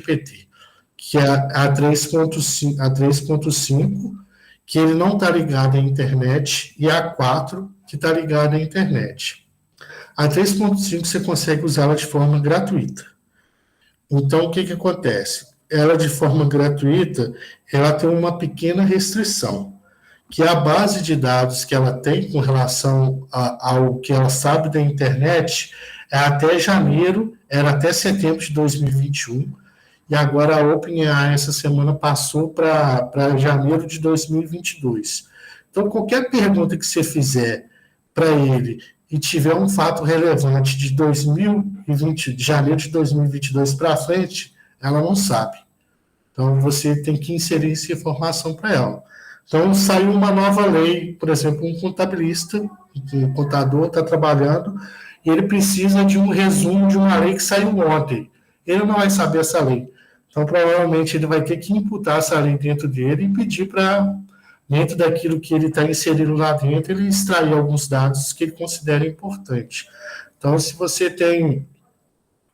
GPT, que é a 3.5, que ele não está ligado à internet, e a 4, que está ligada à internet. A 3.5 você consegue usá-la de forma gratuita. Então, o que acontece? Ela, de forma gratuita, ela tem uma pequena restrição, que a base de dados que ela tem com relação ao que ela sabe da internet é até janeiro, era até setembro de 2021, e agora a OpenAI essa semana passou para janeiro de 2022. Então, qualquer pergunta que você fizer para ele e tiver um fato relevante de 2020, de janeiro de 2022 para frente, ela não sabe. Então, você tem que inserir essa informação para ela. Então, saiu uma nova lei, por exemplo, um contabilista, um contador está trabalhando, e ele precisa de um resumo de uma lei que saiu ontem. Ele não vai saber essa lei. Então, provavelmente, ele vai ter que imputar essa lei dentro dele e pedir para, dentro daquilo que ele está inserindo lá dentro, ele extrair alguns dados que ele considera importante. Então, se você tem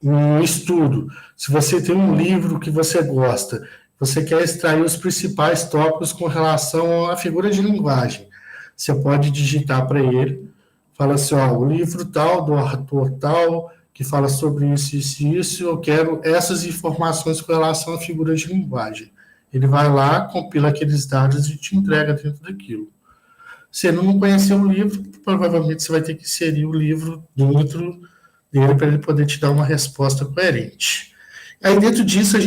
um estudo, se você tem um livro que você gosta, você quer extrair os principais tópicos com relação à figura de linguagem, você pode digitar para ele, fala assim, ó, o livro tal, do autor tal, que fala sobre isso, isso e isso, eu quero essas informações com relação à figura de linguagem. Ele vai lá, compila aqueles dados e te entrega dentro daquilo. Se ele não conhecer o livro, provavelmente você vai ter que inserir o livro dentro dele para ele poder te dar uma resposta coerente. Aí dentro disso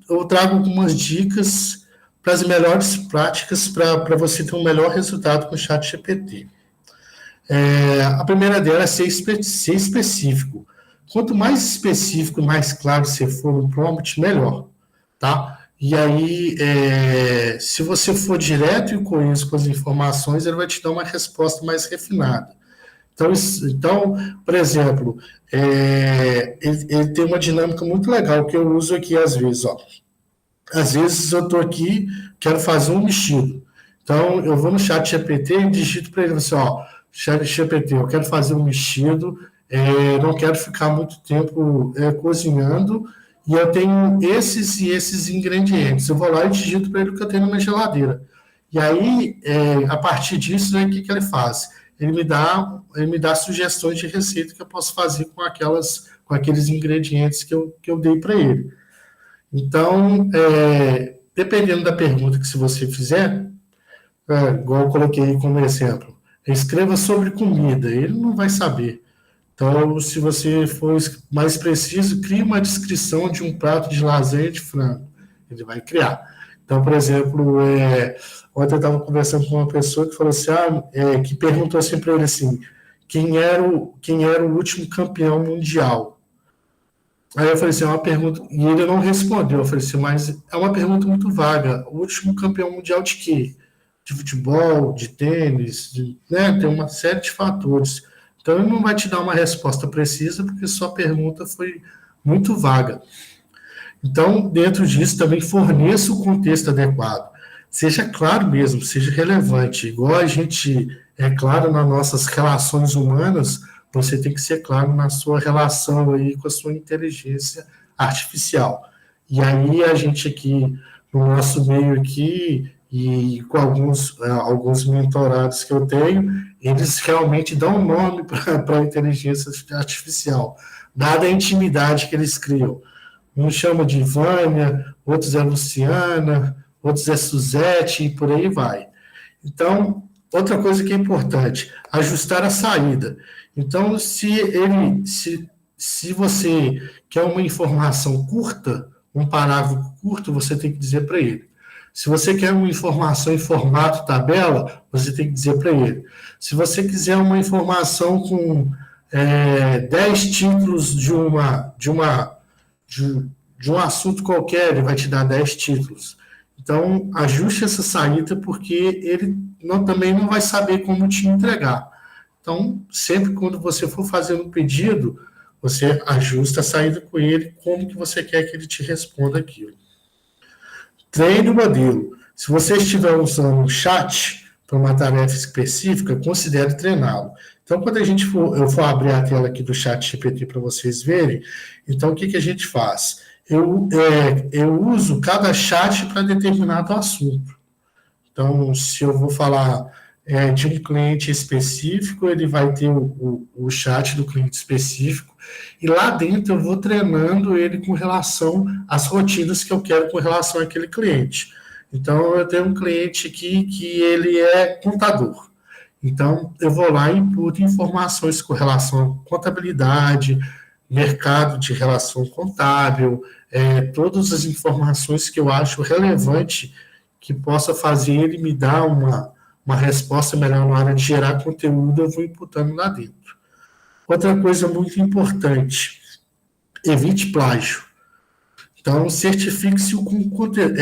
eu trago algumas dicas para as melhores práticas para você ter um melhor resultado com o ChatGPT. A primeira delas é ser específico. Quanto mais específico e mais claro você for no prompt, melhor, tá? E aí, se você for direto e coeso com as informações, ele vai te dar uma resposta mais refinada. Então, por exemplo, ele tem uma dinâmica muito legal que eu uso aqui às vezes. Ó. Às vezes eu estou aqui, quero fazer um vestido. Então, eu vou no ChatGPT e digito para ele assim, ó, ChatGPT, eu quero fazer um vestido, não quero ficar muito tempo cozinhando, e eu tenho esses e esses ingredientes. Eu vou lá e digito para ele o que eu tenho na minha geladeira. E aí, a partir disso, o que ele faz? Ele me dá sugestões de receita que eu posso fazer com aqueles ingredientes que eu dei para ele. Então, dependendo da pergunta que se você fizer, igual eu coloquei como exemplo, escreva sobre comida, ele não vai saber. Então, se você for mais preciso, crie uma descrição de um prato de lasanha de frango. Ele vai criar. Então, por exemplo, ontem eu estava conversando com uma pessoa que falou assim, que perguntou assim para ele assim, quem era o último campeão mundial? Aí eu falei assim, é uma pergunta, e ele não respondeu. Eu falei assim, mas é uma pergunta muito vaga. O último campeão mundial de quê? De futebol, de tênis, né? Tem uma série de fatores. Então, ele não vai te dar uma resposta precisa, porque sua pergunta foi muito vaga. Então, dentro disso, também forneça o contexto adequado. Seja claro mesmo, seja relevante. Igual a gente é claro nas nossas relações humanas, você tem que ser claro na sua relação aí com a sua inteligência artificial. E aí, a gente aqui, no nosso meio aqui, e com alguns mentorados que eu tenho, eles realmente dão um nome para a inteligência artificial, dada a intimidade que eles criam. Um chama de Vânia, outros é Luciana, outros é Suzete, e por aí vai. Então, outra coisa que é importante, ajustar a saída. Então, se você quer uma informação curta, um parágrafo curto, você tem que dizer para ele. Se você quer uma informação em formato tabela, você tem que dizer para ele. Se você quiser uma informação com 10 títulos de um assunto qualquer, ele vai te dar 10 títulos. Então, ajuste essa saída, porque ele também não vai saber como te entregar. Então, sempre quando você for fazer um pedido, você ajusta a saída com ele, como que você quer que ele te responda aquilo. Treine o modelo. Se você estiver usando um chat para uma tarefa específica, considere treiná-lo. Então, quando eu for abrir a tela aqui do ChatGPT para vocês verem, então o que a gente faz? eu uso cada chat para determinado assunto. Então, se eu vou falar de um cliente específico, ele vai ter o chat do cliente específico, e lá dentro eu vou treinando ele com relação às rotinas que eu quero com relação àquele cliente. Então, eu tenho um cliente aqui que ele é contador. Então, eu vou lá e inputo informações com relação à contabilidade, mercado de relação contábil, todas as informações que eu acho relevante que possa fazer ele me dar uma resposta melhor na hora de gerar conteúdo, eu vou imputando lá dentro. Outra coisa muito importante, evite plágio. Então, certifique-se com conteúdo.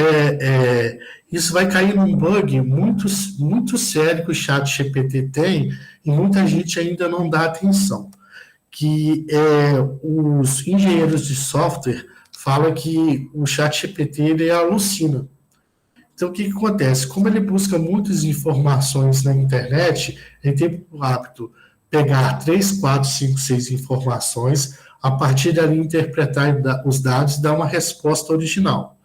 Isso vai cair num bug muito sério que o chat GPT tem e muita gente ainda não dá atenção, que os engenheiros de software falam que o chat GPT ele alucina. Então, o que acontece? Como ele busca muitas informações na internet, ele tem o hábito de pegar 3, 4, 5, 6 informações, a partir dali interpretar os dados e dar uma resposta original.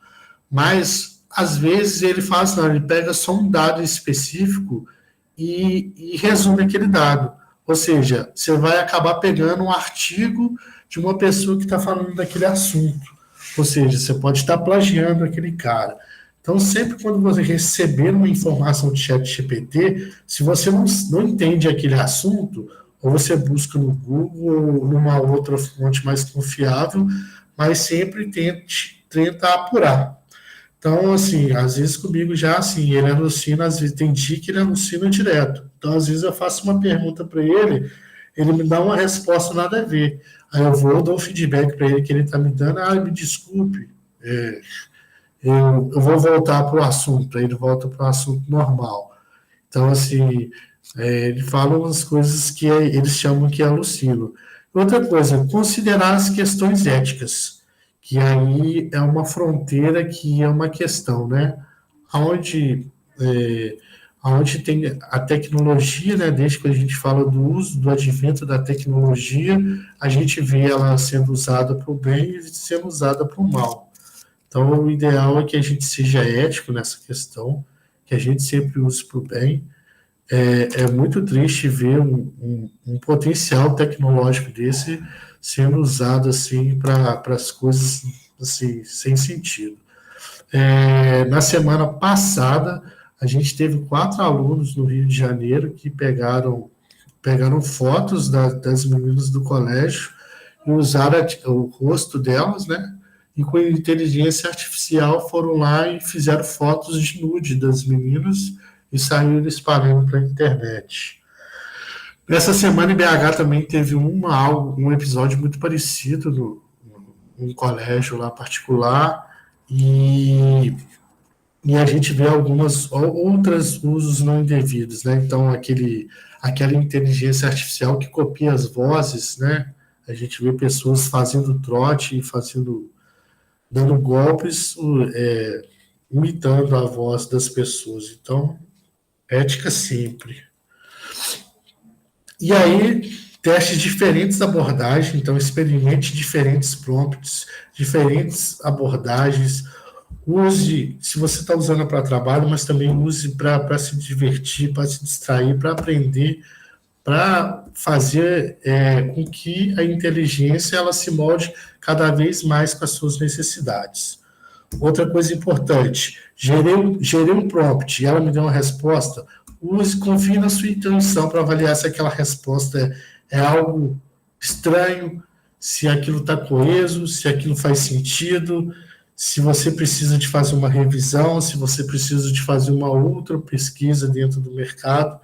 Mas, às vezes, ele faz, não, ele pega só um dado específico e resume aquele dado. Ou seja, você vai acabar pegando um artigo de uma pessoa que está falando daquele assunto. Ou seja, você pode estar plagiando aquele cara. Então, sempre quando você receber uma informação de ChatGPT, se você não entende aquele assunto, ou você busca no Google ou numa outra fonte mais confiável, mas sempre tenta apurar. Então, assim, às vezes comigo já, assim, ele alucina, às vezes tem dia que ele alucina direto. Então, às vezes eu faço uma pergunta para ele me dá uma resposta nada a ver. Aí eu dou um feedback para ele que ele está me dando, me desculpe, eu vou voltar para o assunto, aí ele volta para o assunto normal. Então, assim, ele fala umas coisas que eles chamam que é alucino. Outra coisa, considerar as questões éticas, que aí é uma fronteira que é uma questão, né? Onde tem a tecnologia, né? Desde que a gente fala do uso, do advento da tecnologia, a gente vê ela sendo usada para o bem e sendo usada para o mal. Então, o ideal é que a gente seja ético nessa questão, que a gente sempre use para o bem. É muito triste ver um potencial tecnológico desse sendo usado assim para as coisas assim, sem sentido. Na semana passada, a gente teve 4 alunos no Rio de Janeiro que pegaram fotos das meninas do colégio e usaram o rosto delas, né? E com inteligência artificial foram lá e fizeram fotos de nude das meninas e saíram espalhando para a internet. Nessa semana em BH também teve um episódio muito parecido num colégio lá particular e a gente vê algumas outros usos não indevidos, né? Então, aquela inteligência artificial que copia as vozes, né? A gente vê pessoas fazendo trote e dando golpes, imitando a voz das pessoas. Então, ética sempre. E aí, testes diferentes abordagens, então experimente diferentes prompts, diferentes abordagens. Use, se você está usando para trabalho, mas também use para se divertir, para se distrair, para aprender, para fazer com que a inteligência ela se molde cada vez mais com as suas necessidades. Outra coisa importante, gerei um prompt e ela me deu uma resposta, confie na sua intuição para avaliar se aquela resposta é algo estranho, se aquilo está coeso, se aquilo faz sentido, se você precisa de fazer uma revisão, se você precisa de fazer uma outra pesquisa dentro do mercado.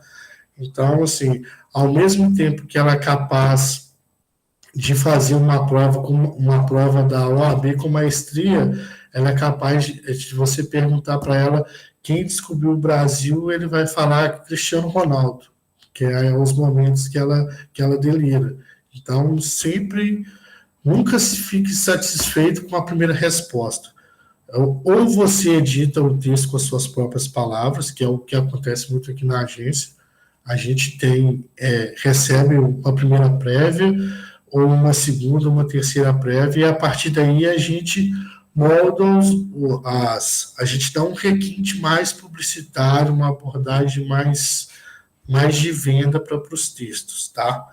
Então, assim, ao mesmo tempo que ela é capaz de fazer uma prova da OAB com maestria, ela é capaz de você perguntar para ela quem descobriu o Brasil, ele vai falar Cristiano Ronaldo, que é os momentos que ela delira. Então, nunca se fique satisfeito com a primeira resposta. Ou você edita o texto com as suas próprias palavras, que é o que acontece muito aqui na agência, a gente recebe uma primeira prévia, ou uma segunda, uma terceira prévia, e a partir daí a gente molda a gente dá um requinte mais publicitário, uma abordagem mais de venda para os textos, tá?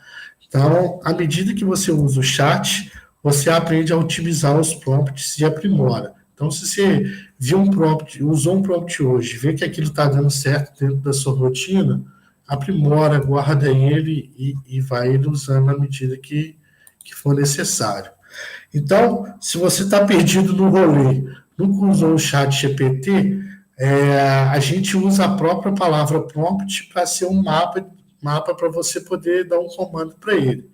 Então, à medida que você usa o chat, você aprende a otimizar os prompts e aprimora. Então, se você viu um prompt, usou um prompt hoje, vê que aquilo está dando certo dentro da sua rotina, aprimora, guarda ele e vai ele usando à medida que for necessário. Então, se você está perdido no rolê, nunca usou o chat GPT, a gente usa a própria palavra prompt para ser um mapa para você poder dar um comando para ele.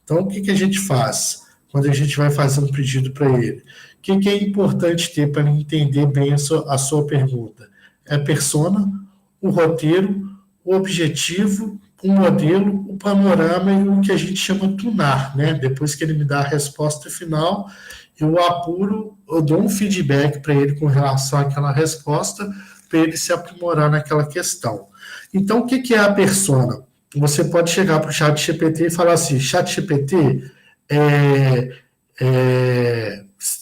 Então, o que a gente faz quando a gente vai fazer um pedido para ele? O que é importante ter para ele entender bem a sua pergunta? É a persona, o roteiro, o objetivo, o modelo, o panorama e o que a gente chama tunar, né? Depois que ele me dá a resposta final, eu apuro, eu dou um feedback para ele com relação àquela resposta, para ele se aprimorar naquela questão. Então, o que é a persona? Você pode chegar para o chat GPT e falar assim, chat GPT,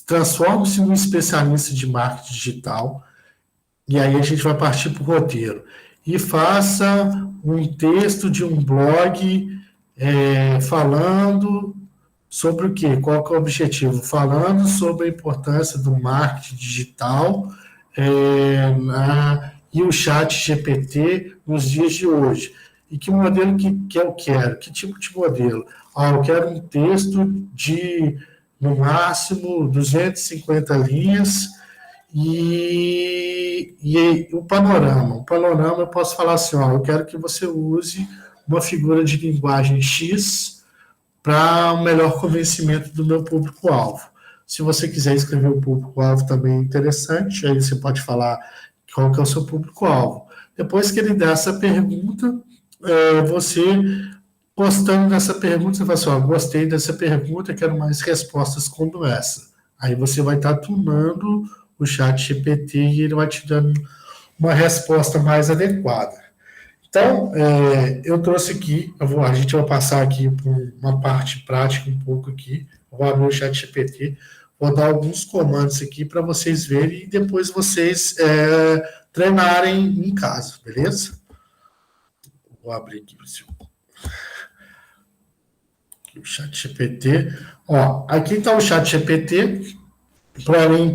transforme-se num especialista de marketing digital, e aí a gente vai partir para o roteiro. E faça um texto de um blog falando sobre o quê? Qual que é o objetivo? Falando sobre a importância do marketing digital e o chat GPT nos dias de hoje. E que modelo que eu quero? Que tipo de modelo? Eu quero um texto de, no máximo, 250 linhas e o panorama. O panorama eu posso falar assim, eu quero que você use uma figura de linguagem X para um melhor convencimento do meu público-alvo. Se você quiser escrever o público-alvo também é interessante, aí você pode falar qual que é o seu público-alvo. Depois que ele der essa pergunta, você postando nessa pergunta, você fala assim, gostei dessa pergunta, quero mais respostas como essa. Aí você vai estar tunando o chat GPT e ele vai te dando uma resposta mais adequada. Então, eu trouxe aqui, a gente vai passar aqui por uma parte prática um pouco aqui, vou abrir o chat GPT, vou dar alguns comandos aqui para vocês verem e depois vocês treinarem em casa, beleza? Vou abrir aqui o chat GPT. Aqui está o chat GPT.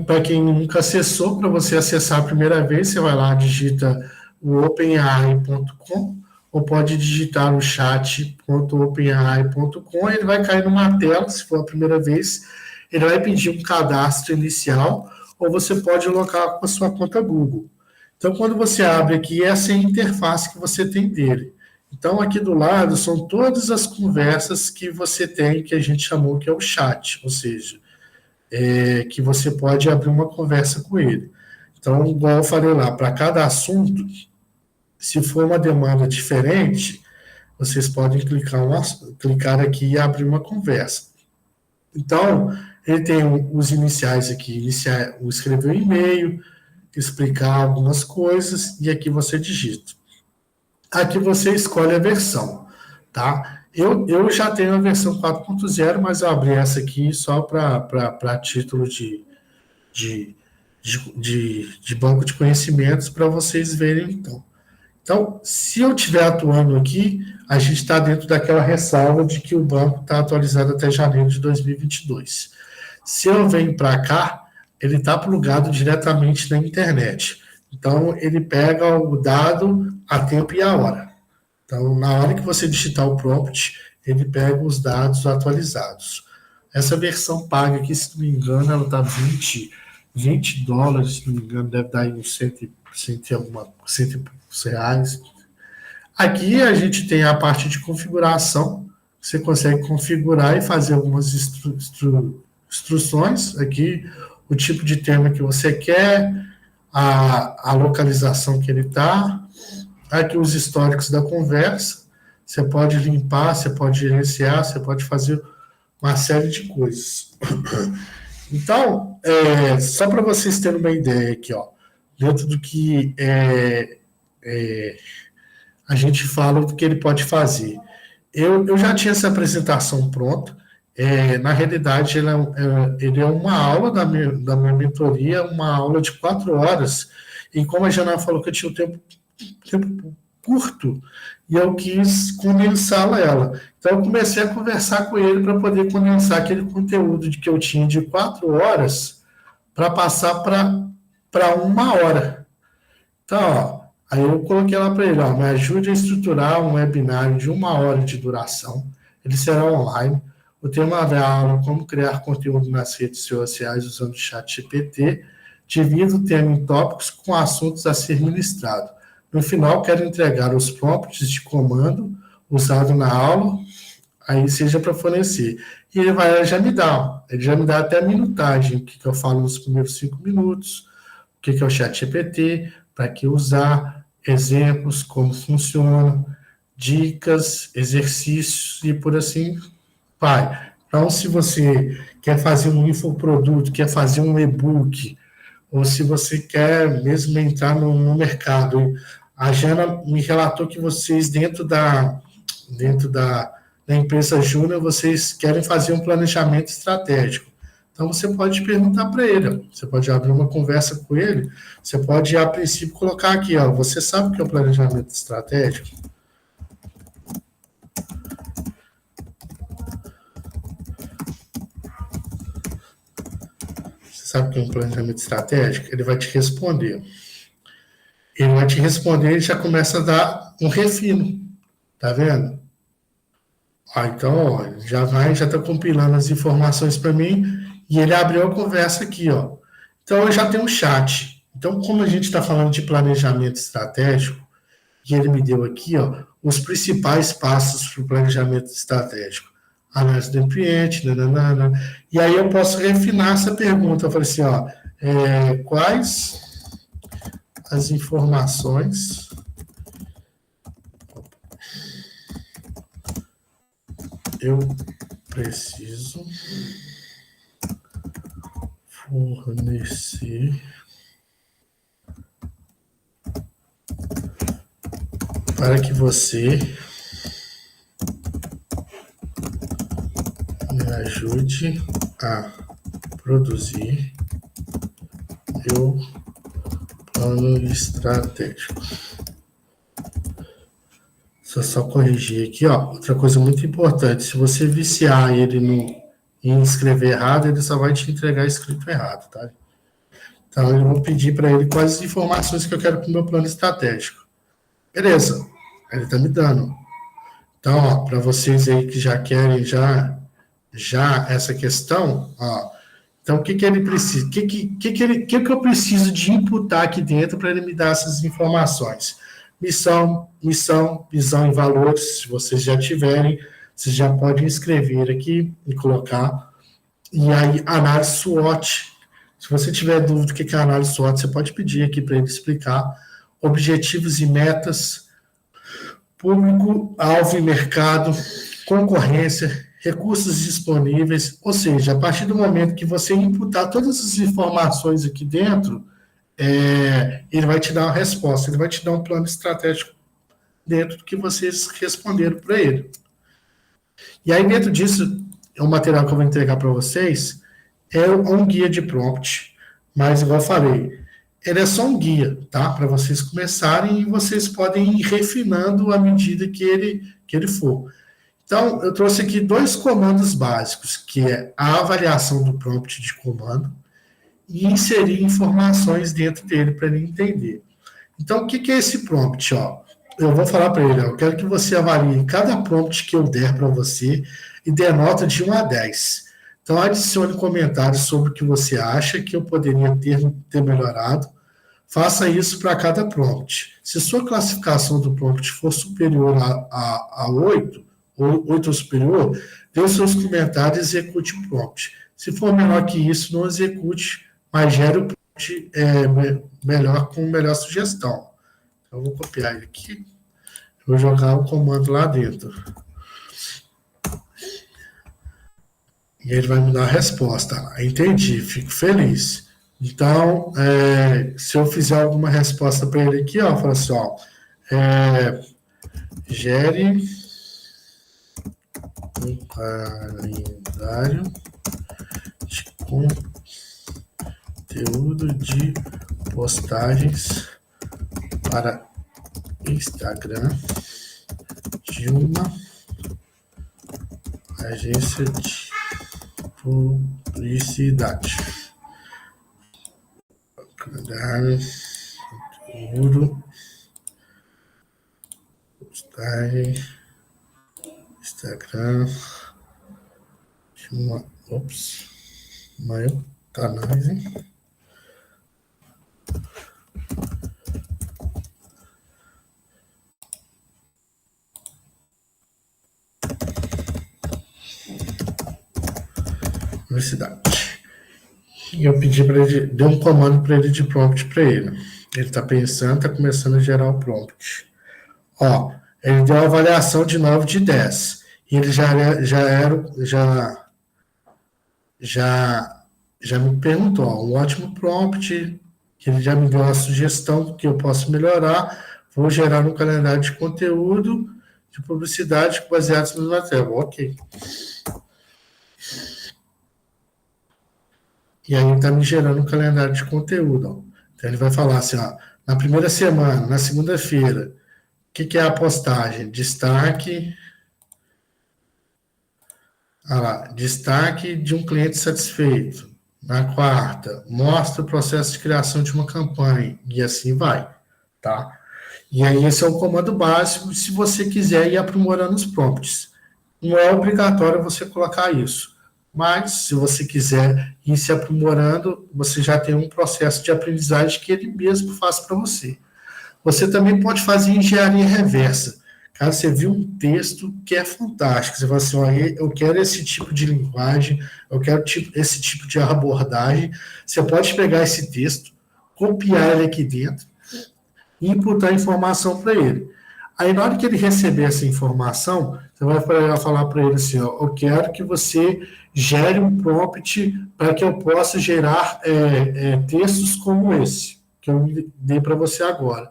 Para quem nunca acessou, para você acessar a primeira vez, você vai lá, digita o openai.com ou pode digitar o chat.openai.com, ele vai cair numa tela, se for a primeira vez, ele vai pedir um cadastro inicial ou você pode logar com a sua conta Google. Então, quando você abre aqui, essa é a interface que você tem dele. Então, aqui do lado são todas as conversas que você tem, que a gente chamou que é o chat, ou seja, que você pode abrir uma conversa com ele. Então, igual eu falei lá, para cada assunto, se for uma demanda diferente, vocês podem clicar aqui e abrir uma conversa. Então, ele tem os iniciais aqui, escrever um e-mail, explicar algumas coisas, e aqui você digita. Aqui você escolhe a versão, tá? Eu já tenho a versão 4.0, mas eu abri essa aqui só para título de banco de conhecimentos para vocês verem, então. Então, se eu estiver atuando aqui, a gente está dentro daquela ressalva de que o banco está atualizado até janeiro de 2022. Se eu venho para cá, ele está plugado diretamente na internet. Então, ele pega o dado a tempo e a hora. Então, na hora que você digitar o prompt, ele pega os dados atualizados. Essa versão paga aqui, se não me engano, ela está $20, se não me engano, deve dar aí uns 100 e poucos reais. Aqui a gente tem a parte de configuração, você consegue configurar e fazer algumas instruções. Aqui, o tipo de tema que você quer, a localização que ele está, aqui os históricos da conversa, você pode limpar, você pode gerenciar, você pode fazer uma série de coisas. Então, só para vocês terem uma ideia aqui, dentro do que a gente fala do que ele pode fazer. Eu já tinha essa apresentação pronta, Na realidade, ele é uma aula da minha mentoria, uma aula de 4 horas, e como a Jana falou que eu tinha um tempo curto, e eu quis condensá-la ela. Então, eu comecei a conversar com ele para poder condensar aquele conteúdo que eu tinha de 4 horas para passar para 1 hora. Então, ó, aí eu coloquei lá para ele, ó, me ajude a estruturar um webinário de 1 hora de duração. Ele será online. O tema da aula é como criar conteúdo nas redes sociais usando o ChatGPT. Divido o tema em tópicos com assuntos a ser ministrado. No final, quero entregar os prompts de comando usado na aula, aí seja para fornecer. E ele já me dá até a minutagem, o que eu falo nos primeiros 5 minutos, o que é o ChatGPT, para que usar, exemplos, como funciona, dicas, exercícios e por assim vai. Então, se você quer fazer um infoproduto, quer fazer um e-book, ou se você quer mesmo entrar no mercado, a Jana me relatou que vocês, dentro da empresa Júnior, vocês querem fazer um planejamento estratégico. Então, você pode perguntar para ele, você pode abrir uma conversa com ele, você pode, a princípio, colocar aqui, ó, você sabe o que é o planejamento estratégico? Você sabe o que é um planejamento estratégico? Ele vai te responder. Ele já começa a dar um refino, tá vendo? Então, ó, já está compilando as informações para mim e ele abriu a conversa aqui, ó. Então, eu já tenho um chat. Então, como a gente está falando de planejamento estratégico, e ele me deu aqui, ó, os principais passos para o planejamento estratégico. Análise do ambiente, nananana. E aí eu posso refinar essa pergunta. Eu falei assim, ó, quais as informações eu preciso fornecer para que você me ajude a produzir meu plano estratégico. Só corrigir aqui, ó. Outra coisa muito importante, se você viciar ele em escrever errado, ele só vai te entregar escrito errado, tá? Então, eu vou pedir para ele quais as informações que eu quero para o meu plano estratégico. Beleza, ele está me dando. Então, ó, para vocês aí que já querem já essa questão, ó, então o que ele precisa? O que eu preciso de imputar aqui dentro para ele me dar essas informações? Missão, visão e valores, se vocês já tiverem, vocês já podem escrever aqui e colocar. E aí, análise SWOT. Se você tiver dúvida do que é análise SWOT, você pode pedir aqui para ele explicar. Objetivos e metas, público, alvo e mercado, concorrência, recursos disponíveis, ou seja, a partir do momento que você imputar todas as informações aqui dentro, ele vai te dar uma resposta, ele vai te dar um plano estratégico dentro do que vocês responderam para ele. E aí, dentro disso, o material que eu vou entregar para vocês é um guia de prompt, mas, igual eu falei, ele é só um guia, tá? Para vocês começarem e vocês podem ir refinando à medida que ele for. Então, eu trouxe aqui 2 comandos básicos, que é a avaliação do prompt de comando e inserir informações dentro dele para ele entender. Então, o que é esse prompt? Ó, eu vou falar para ele, ó, eu quero que você avalie cada prompt que eu der para você e dê nota de 1 a 10. Então, adicione comentários sobre o que você acha que eu poderia ter melhorado. Faça isso para cada prompt. Se sua classificação do prompt for superior a 8, ou 8 ou superior, dê os seus comentários e execute o prompt. Se for menor que isso, não execute, mas gere o prompt com melhor sugestão. Então, eu vou copiar ele aqui, vou jogar o comando lá dentro. E ele vai me dar a resposta. Entendi, fico feliz. Então, se eu fizer alguma resposta para ele aqui, ó, fala assim, ó, gere um calendário de conteúdo de postagens para Instagram de uma agência de publicidade. Calendário, conteúdo, postagem, Instagram de uma. Ops, maior canais, hein? Publicidade. E eu pedi para ele, dei um comando para ele de prompt para ele. Ele está pensando, está começando a gerar o prompt. Ó, ele deu uma avaliação de 9 de 10. E ele já me perguntou, ó, um ótimo prompt, que ele já me deu uma sugestão do que eu posso melhorar. Vou gerar um calendário de conteúdo de publicidade baseado no material. Ok. E aí ele está me gerando um calendário de conteúdo. Ó. Então ele vai falar assim, ó, na primeira semana, na segunda-feira, o que é a postagem? Destaque. Destaque de um cliente satisfeito. Na quarta, mostra o processo de criação de uma campanha. E assim vai, tá? E aí esse é o comando básico, se você quiser ir aprimorando os prompts. Não é obrigatório você colocar isso. Mas, se você quiser ir se aprimorando, você já tem um processo de aprendizagem que ele mesmo faz para você. Você também pode fazer engenharia reversa. Caso você viu um texto que é fantástico, você fala assim, ó, eu quero esse tipo de linguagem, eu quero esse tipo de abordagem, você pode pegar esse texto, copiar ele aqui dentro e imputar informação para ele. Aí, na hora que ele receber essa informação, você vai falar para ele assim, ó, eu quero que você gere um prompt para que eu possa gerar textos como esse, que eu dei para você agora.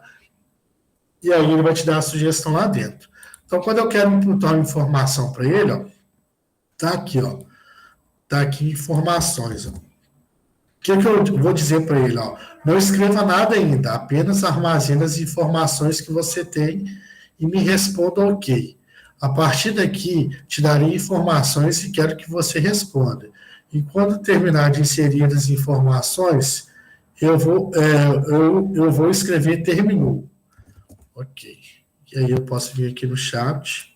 E aí ele vai te dar a sugestão lá dentro. Então, quando eu quero imputar uma informação para ele, ó, tá aqui, ó. Tá aqui informações, ó. O que eu vou dizer para ele, ó? Não escreva nada ainda, apenas armazene as informações que você tem e me responda ok. A partir daqui, te darei informações e quero que você responda. E quando terminar de inserir as informações, eu vou escrever terminou. Ok. E aí eu posso vir aqui no chat,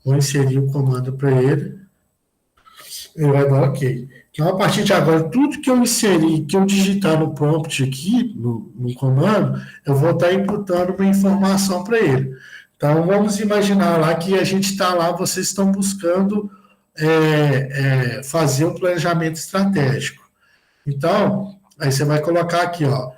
vou inserir o comando para ele, ele vai dar ok. Então, a partir de agora, tudo que eu inserir, que eu digitar no prompt aqui, no comando, eu vou estar imputando uma informação para ele. Então, vamos imaginar lá que a gente está lá, vocês estão buscando fazer um planejamento estratégico. Então, aí você vai colocar aqui, ó,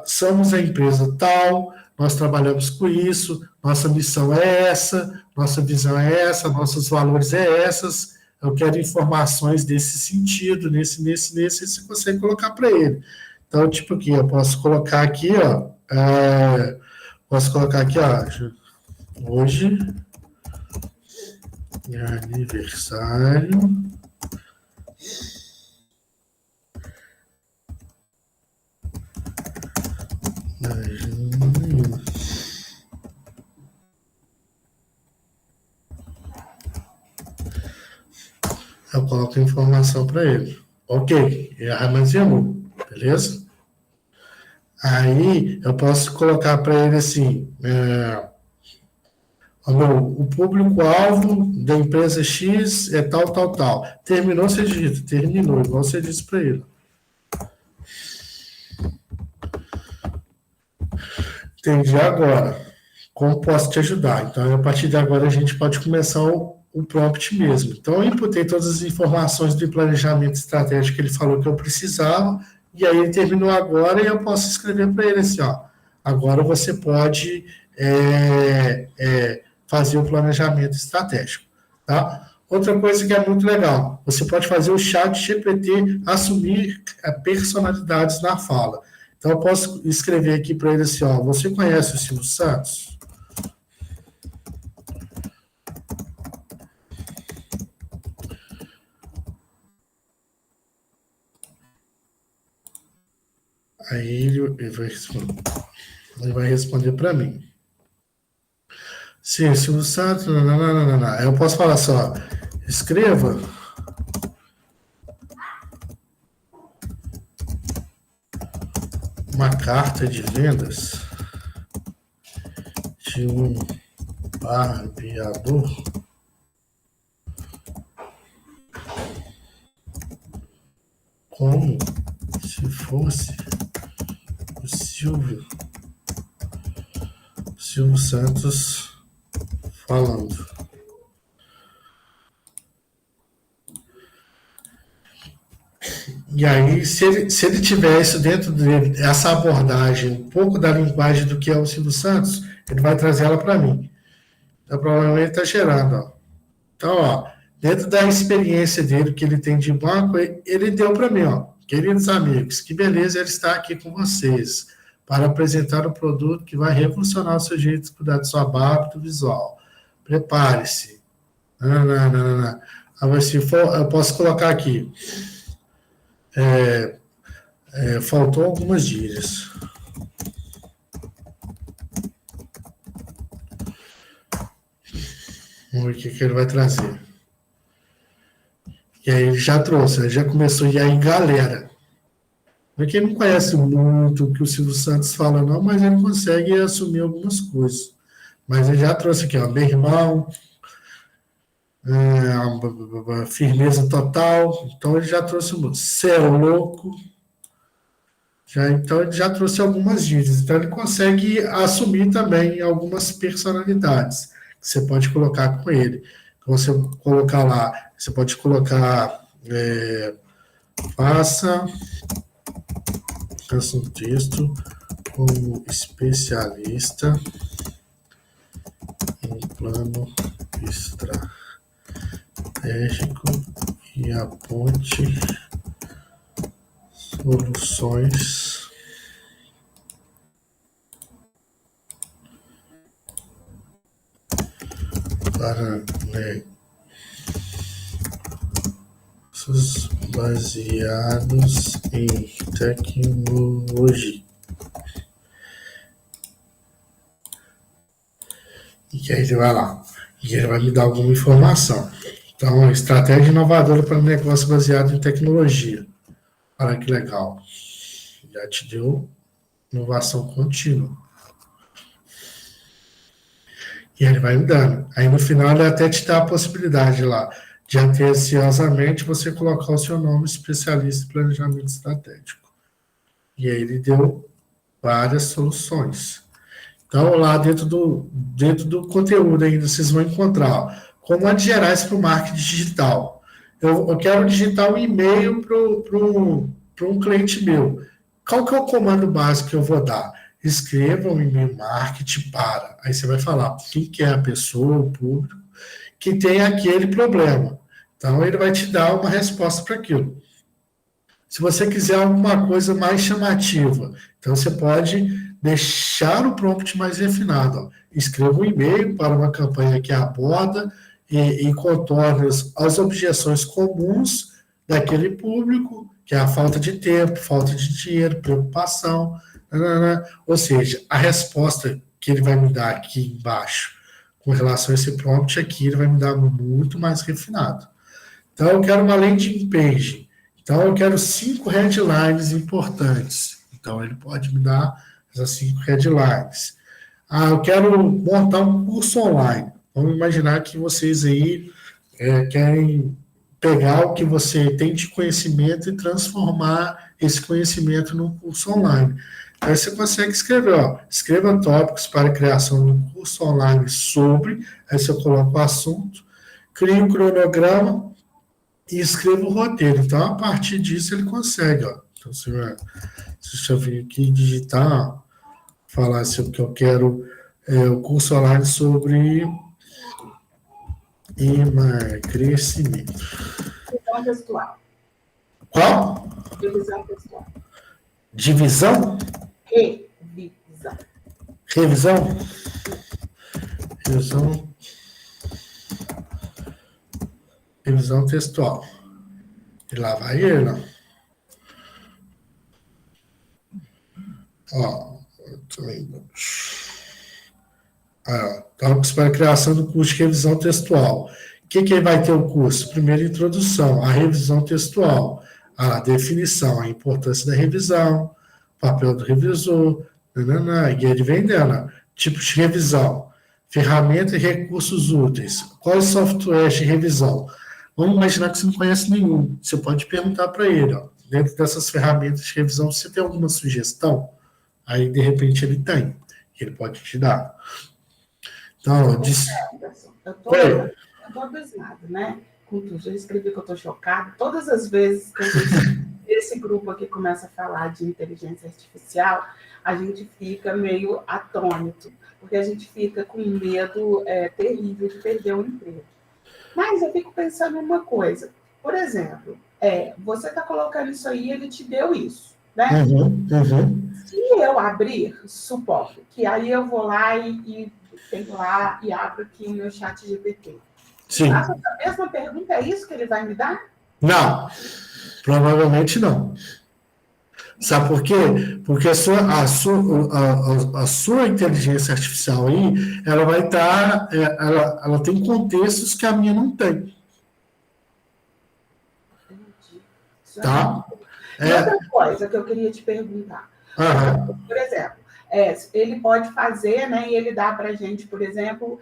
somos a empresa tal, nós trabalhamos com isso, nossa missão é essa, nossa visão é essa, nossos valores é essas, eu quero informações desse sentido, nesse, você consegue colocar para ele. Então, tipo aqui, eu posso colocar aqui, ó, hoje é aniversário da Júlia. Eu coloco a informação para ele. Ok, ele armazenou, beleza? Aí eu posso colocar para ele assim, o público-alvo da empresa X é tal, tal, tal. Terminou, você digita, terminou, igual você disse para ele. Entendi agora. Como posso te ajudar? Então, a partir de agora, a gente pode começar o prompt mesmo. Então, eu inputei todas as informações do planejamento estratégico que ele falou que eu precisava, e aí ele terminou agora e eu posso escrever para ele assim, ó, agora você pode fazer o planejamento estratégico, tá? Outra coisa que é muito legal, você pode fazer o chat GPT assumir personalidades na fala. Então, eu posso escrever aqui para ele assim, ó, você conhece o Silvio Santos? Aí ele vai responder para mim. Sim, Silvio Santos, não. Aí eu posso falar só, escreva uma carta de vendas de um barbeador como se fosse o Silvio Santos falando. E aí, se ele tiver isso dentro dele, essa abordagem, um pouco da linguagem do que é o Silvio Santos, ele vai trazer ela para mim. Então, provavelmente está gerando. Ó. Então, ó, dentro da experiência dele, que ele tem de banco, ele deu para mim, ó. Queridos amigos, que beleza ele estar aqui com vocês para apresentar um produto que vai revolucionar o seu jeito de cuidar de sua barba e do visual. Prepare-se. Não. Agora, se for, eu posso colocar aqui. Faltou algumas gírias. Vamos ver o que ele vai trazer. E aí ele já trouxe, ele já começou. E aí, galera, porque ele não conhece muito o que o Silvio Santos fala, não, mas ele consegue assumir algumas coisas. Mas ele já trouxe aqui, ó, meu irmão, firmeza total. Então ele já trouxe muito. Cê é louco. Então ele já trouxe algumas gírias. Então ele consegue assumir também algumas personalidades que você pode colocar com ele. Então você colocar lá, você pode colocar faça um texto como especialista em plano estratégico e aponte soluções para negócios baseados em tecnologia. E aí ele vai lá. E ele vai me dar alguma informação. Então, estratégia inovadora para negócio baseado em tecnologia. Olha que legal. Já te deu inovação contínua. E ele vai me dando. Aí no final ele até te dá a possibilidade lá de atenciosamente você colocar o seu nome especialista em planejamento estratégico. E aí ele deu várias soluções. Então, lá dentro do conteúdo ainda, vocês vão encontrar ó, como gerar isso para o marketing digital. Eu quero digitar um e-mail para um cliente meu. Qual que é o comando básico que eu vou dar? Escreva um e-mail marketing para. Aí você vai falar quem que é a pessoa, o público, que tem aquele problema. Então, ele vai te dar uma resposta para aquilo. Se você quiser alguma coisa mais chamativa, então você pode deixar o prompt mais refinado. Ó. Escreva um e-mail para uma campanha que aborda e contorna as objeções comuns daquele público, que é a falta de tempo, falta de dinheiro, preocupação. Ou seja, a resposta que ele vai me dar aqui embaixo com relação a esse prompt aqui, ele vai me dar muito mais refinado. Então, eu quero uma landing page. Então, eu quero 5 headlines importantes. Então, ele pode me dar essas 5 headlines. Eu quero montar um curso online. Vamos imaginar que vocês aí querem pegar o que você tem de conhecimento e transformar esse conhecimento num curso online. Aí você consegue escrever, ó, escreva tópicos para a criação de um curso online sobre, aí você coloca o assunto, cria um cronograma e escreva o roteiro. Então, a partir disso, ele consegue, ó. Então, deixa eu vir aqui digitar, falar assim, o que eu quero, o curso online sobre emagrecimento. Divisão textual. Qual? Divisão textual. Divisão? Revisão. Revisão? Revisão. Revisão textual. E lá vai ele, ó. Ó, tópicos para a criação do curso de revisão textual. O que vai ter o curso? Primeiro, introdução, a revisão textual, a definição, a importância da revisão, papel do revisor, guia de vendendo, tipos de revisão, ferramentas e recursos úteis, quais softwares de revisão. Vamos imaginar que você não conhece nenhum. Você pode perguntar para ele, ó, dentro dessas ferramentas de revisão, você tem alguma sugestão? Aí, de repente, ele tem. Ele pode te dar. Então, eu tô abismada, né? Com tudo. Eu escrevi que eu tô chocada. Todas as vezes que esse grupo aqui começa a falar de inteligência artificial, a gente fica meio atônito, porque a gente fica com medo terrível de perder o emprego. Mas eu fico pensando em uma coisa. Por exemplo, você está colocando isso aí, ele te deu isso, né? Se eu abrir, supondo, que aí eu vou lá e tenho lá e abro aqui o meu chat GPT. Sim. Faço a mesma pergunta, é isso que ele vai me dar? Não, provavelmente não. Sabe por quê? Porque a sua inteligência artificial aí, ela vai estar, ela tem contextos que a minha não tem. Entendi. Tá? E outra coisa que eu queria te perguntar. Por exemplo, ele pode fazer, né, e ele dá para a gente, por exemplo,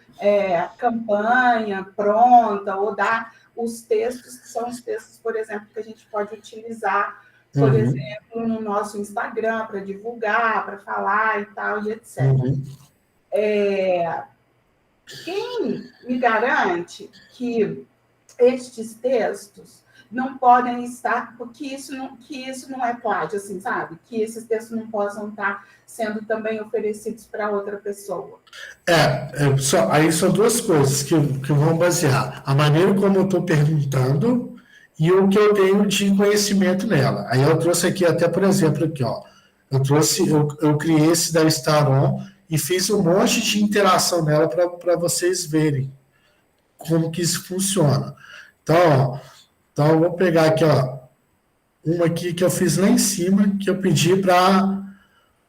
campanha pronta, ou dá os textos, que são os textos, por exemplo, que a gente pode utilizar, por exemplo, no nosso Instagram, para divulgar, para falar e tal, e etc. Quem me garante que estes textos não podem estar, porque isso não é plágio, assim, sabe? Que esses textos não possam estar sendo também oferecidos para outra pessoa. Aí são duas coisas que vão basear. A maneira como eu estou perguntando e o que eu tenho de conhecimento nela. Aí eu trouxe aqui até, por exemplo, aqui, ó. Eu criei esse da Staron e fiz um monte de interação nela para vocês verem como que isso funciona. Então, eu vou pegar aqui, ó, uma aqui que eu fiz lá em cima, que eu pedi para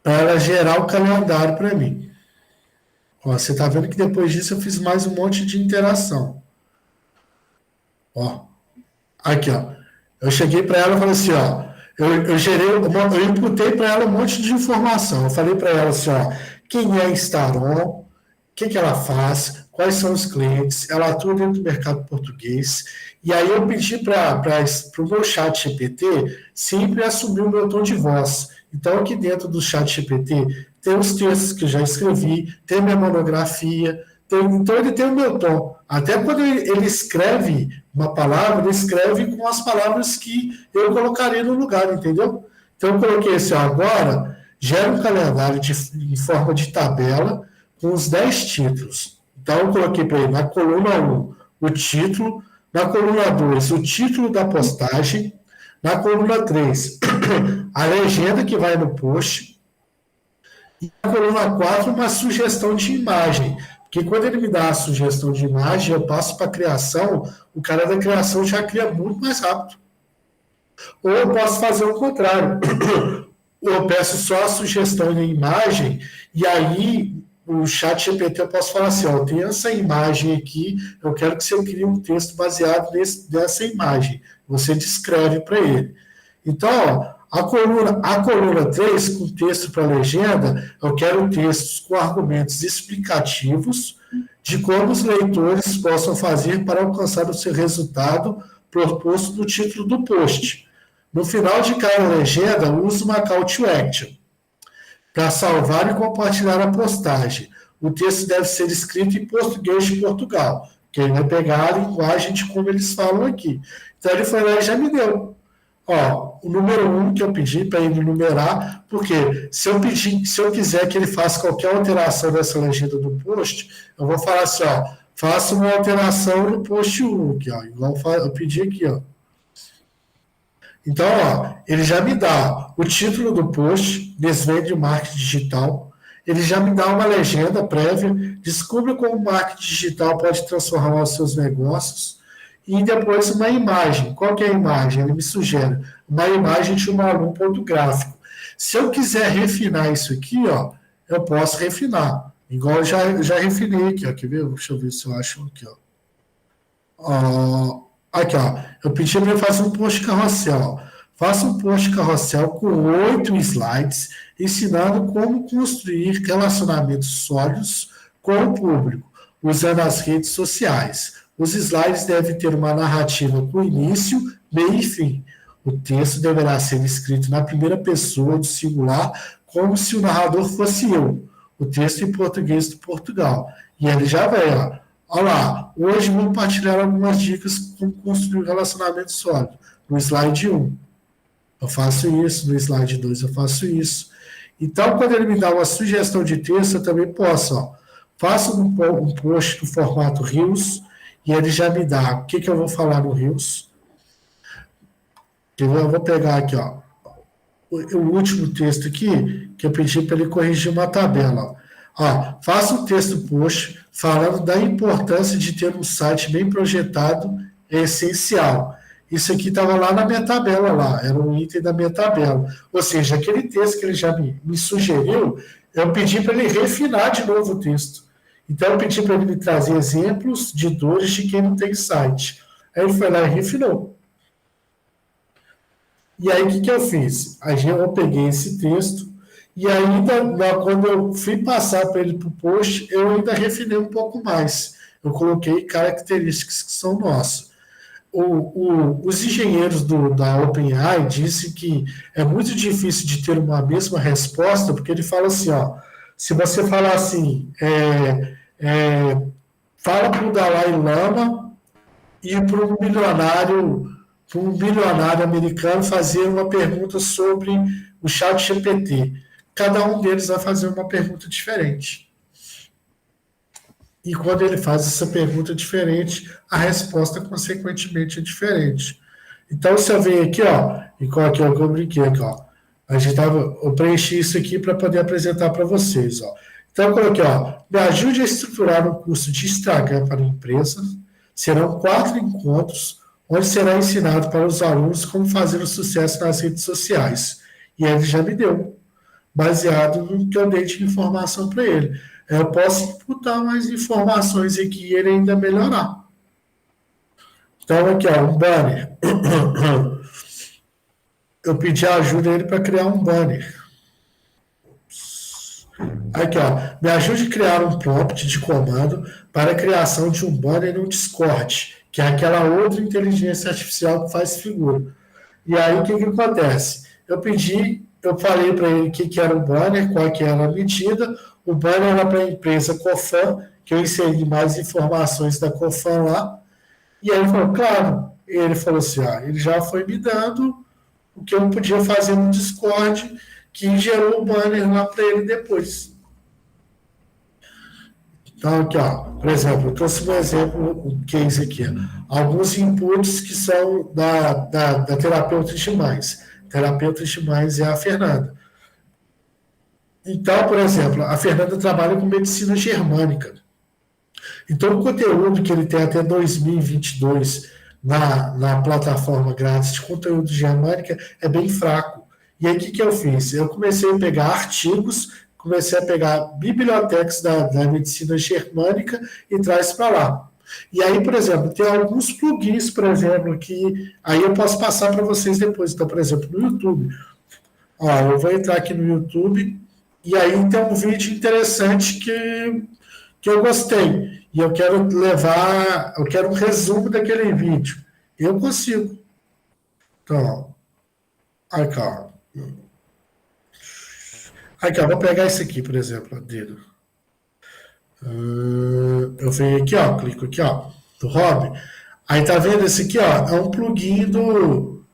ela gerar o calendário para mim. Ó, você está vendo que depois disso eu fiz mais um monte de interação. Ó, aqui, ó. Eu cheguei para ela e falei assim, ó, eu imputei para ela um monte de informação. Eu falei para ela assim, ó, quem é Staron, o que ela faz, quais são os clientes, ela atua dentro do mercado português. E aí eu pedi para o meu chat GPT sempre assumir o meu tom de voz. Então, aqui dentro do chat GPT, tem os textos que eu já escrevi, tem minha monografia, então ele tem o meu tom. Até quando ele escreve uma palavra, ele escreve com as palavras que eu colocaria no lugar, entendeu? Então, eu coloquei assim, ó, agora, gera um calendário em forma de tabela com os 10 títulos. Então, eu coloquei para ele na coluna 1 o título, na coluna 2 o título da postagem, na coluna 3 a legenda que vai no post, e na coluna 4 uma sugestão de imagem. Porque quando ele me dá a sugestão de imagem, eu passo para a criação, o cara da criação já cria muito mais rápido. Ou eu posso fazer o contrário. Eu peço só a sugestão de imagem, e aí o chat GPT eu posso falar assim, ó, tem essa imagem aqui, eu quero que você crie um texto baseado nessa imagem. Você descreve para ele. Então, ó, a coluna 3, com texto para legenda, eu quero textos com argumentos explicativos de como os leitores possam fazer para alcançar o seu resultado proposto no título do post. No final de cada legenda, use uma call to action para salvar e compartilhar a postagem. O texto deve ser escrito em português de Portugal, que ele vai pegar a linguagem de como eles falam aqui. Então, ele foi lá e já me deu. Ó, o número 1 que eu pedi para ele numerar, porque se eu quiser que ele faça qualquer alteração dessa legenda do post, eu vou falar assim, ó, faça uma alteração no post 1, aqui, ó, igual eu pedi aqui, ó. Então, ó, ele já me dá o título do post, Desvende o Marketing Digital, ele já me dá uma legenda prévia, descubra como o marketing digital pode transformar os seus negócios, e depois uma imagem. Qual que é a imagem? Ele me sugere uma imagem de um aluno ponto gráfico. Se eu quiser refinar isso aqui, ó, eu posso refinar. Igual eu já refinei aqui, ó. Quer ver? Deixa eu ver se eu acho aqui, ó. Aqui, ó. Eu pedi para ele fazer um post carrossel. Ó. Faça um post carrossel com 8 slides, ensinando como construir relacionamentos sólidos com o público, usando as redes sociais. Os slides devem ter uma narrativa com início, meio e fim. O texto deverá ser escrito na primeira pessoa do singular, como se o narrador fosse eu. O texto em português de Portugal. E ele já vem, ó. Olha lá, hoje vou compartilhar algumas dicas como construir um relacionamento sólido. No slide 1, eu faço isso. No slide 2, eu faço isso. Então, quando ele me dá uma sugestão de texto, eu também posso, ó. Faço um post no formato Reels, e ele já me dá o que eu vou falar no Reels. Eu vou pegar aqui, ó, o último texto aqui, que eu pedi para ele corrigir uma tabela. Ó, faça um texto post falando da importância de ter um site bem projetado, é essencial. Isso aqui estava lá na minha tabela, lá, era um item da minha tabela. Ou seja, aquele texto que ele já me sugeriu, eu pedi para ele refinar de novo o texto. Então, eu pedi para ele me trazer exemplos de dores de quem não tem site. Aí ele foi lá e refinou. E aí, o que eu fiz? Aí eu peguei esse texto, e ainda, quando eu fui passar para ele para o post, eu ainda refinei um pouco mais. Eu coloquei características que são nossas. Os engenheiros da OpenAI dizem que é muito difícil de ter uma mesma resposta, porque ele fala assim, ó, se você falar assim, fala para o Dalai Lama e para um bilionário americano fazer uma pergunta sobre o ChatGPT. Cada um deles vai fazer uma pergunta diferente. E quando ele faz essa pergunta diferente, a resposta, consequentemente, é diferente. Então, se eu venho aqui, ó, e coloquei o que eu brinquei aqui, ó, eu preenchi isso aqui para poder apresentar para vocês, ó. Então, eu coloquei, ó, me ajude a estruturar um curso de Instagram para empresas. Serão 4 encontros, onde será ensinado para os alunos como fazer o sucesso nas redes sociais. E ele já me deu, baseado no que eu dei de informação para ele. Eu posso imputar mais informações aqui e ele ainda melhorar. Então, aqui, ó, um banner. Eu pedi ajuda a ele para criar um banner. Aqui, ó, me ajude a criar um prompt de comando para a criação de um banner no Discord, que é aquela outra inteligência artificial que faz figura. E aí, o que acontece? Eu falei para ele o que era o banner, qual que era a medida. O banner era para a empresa Cofan, que eu inseri mais informações da Cofan lá. E aí ele falou, claro. E ele falou assim, ele já foi me dando o que eu não podia fazer no Discord, que gerou o banner lá para ele depois. Então, aqui, ó, por exemplo, eu trouxe um exemplo, um case aqui. Alguns inputs que são da terapeuta de mães. Terapeuta de mães é a Fernanda. Então, por exemplo, a Fernanda trabalha com medicina germânica. Então, o conteúdo que ele tem até 2022 na plataforma grátis de conteúdo de germânica é bem fraco. E aí, o que eu fiz? Eu comecei a pegar artigos, comecei a pegar bibliotecas da medicina germânica e traz para lá. E aí, por exemplo, tem alguns plugins, por exemplo, que aí eu posso passar para vocês depois. Então, por exemplo, no YouTube. Ó, eu vou entrar aqui no YouTube e aí tem um vídeo interessante que eu gostei. E eu quero um resumo daquele vídeo. Eu consigo. Então, aqui, ó. Aqui, ó, vou pegar esse aqui, por exemplo, dedo. Eu venho aqui, ó, clico aqui, ó, do Hobby. Aí tá vendo esse aqui, ó, é um plugin do...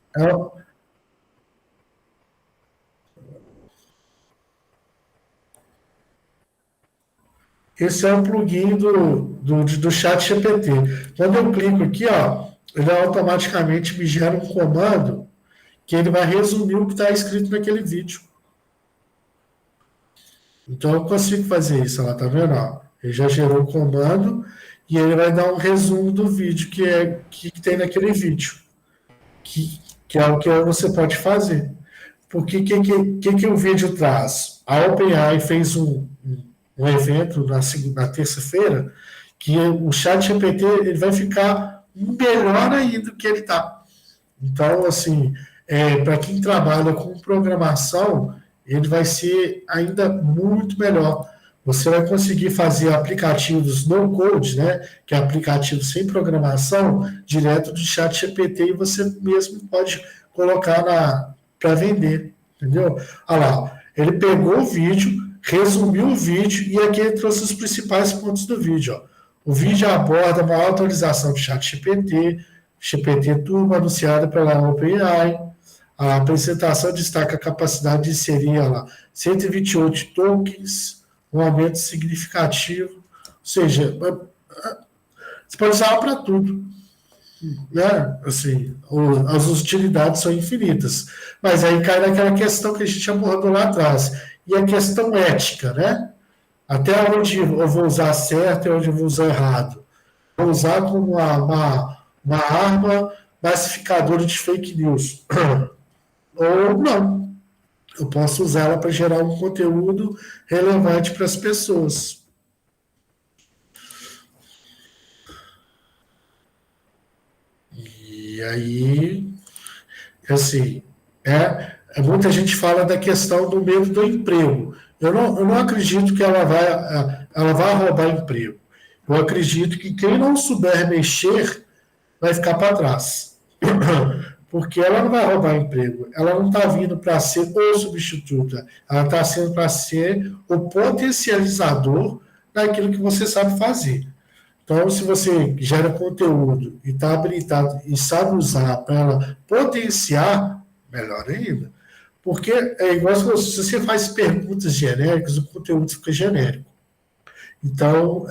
Esse é um plugin do ChatGPT. Quando eu clico aqui, ó, ele automaticamente me gera um comando que ele vai resumir o que está escrito naquele vídeo. Então eu consigo fazer isso, ó, tá vendo? Ó, ele já gerou o comando e ele vai dar um resumo do vídeo que tem naquele vídeo, que é o que você pode fazer. Porque o vídeo traz? A OpenAI fez um evento na terça-feira que o ChatGPT ele vai ficar melhor ainda do que ele está. Então, assim, para quem trabalha com programação, ele vai ser ainda muito melhor. Você vai conseguir fazer aplicativos no code, né, que é aplicativo sem programação, direto do ChatGPT e você mesmo pode colocar para vender, entendeu? Olha lá, ele pegou o vídeo, resumiu o vídeo e aqui ele trouxe os principais pontos do vídeo. Ó. O vídeo aborda a maior atualização do ChatGPT, GPT Turbo anunciada pela OpenAI. A apresentação destaca a capacidade de inserir lá 128 tokens, um aumento significativo. Ou seja, você pode usar para tudo. Né? Assim, as utilidades são infinitas. Mas aí cai naquela questão que a gente abordou lá atrás. E a questão ética, né? Até onde eu vou usar certo e onde eu vou usar errado. Vou usar como uma arma massificadora de fake news. Ou não. Eu posso usá-la para gerar um conteúdo relevante para as pessoas. E aí, assim, muita gente fala da questão do medo do emprego. Eu não acredito que ela vai roubar emprego. Eu acredito que quem não souber mexer vai ficar para trás. Porque ela não vai roubar emprego. Ela não está vindo para ser o substituta. Ela está sendo para ser o potencializador daquilo que você sabe fazer. Então, se você gera conteúdo e está habilitado e sabe usar para ela potenciar, melhor ainda. Porque é igual se você faz perguntas genéricas, o conteúdo fica genérico. Então,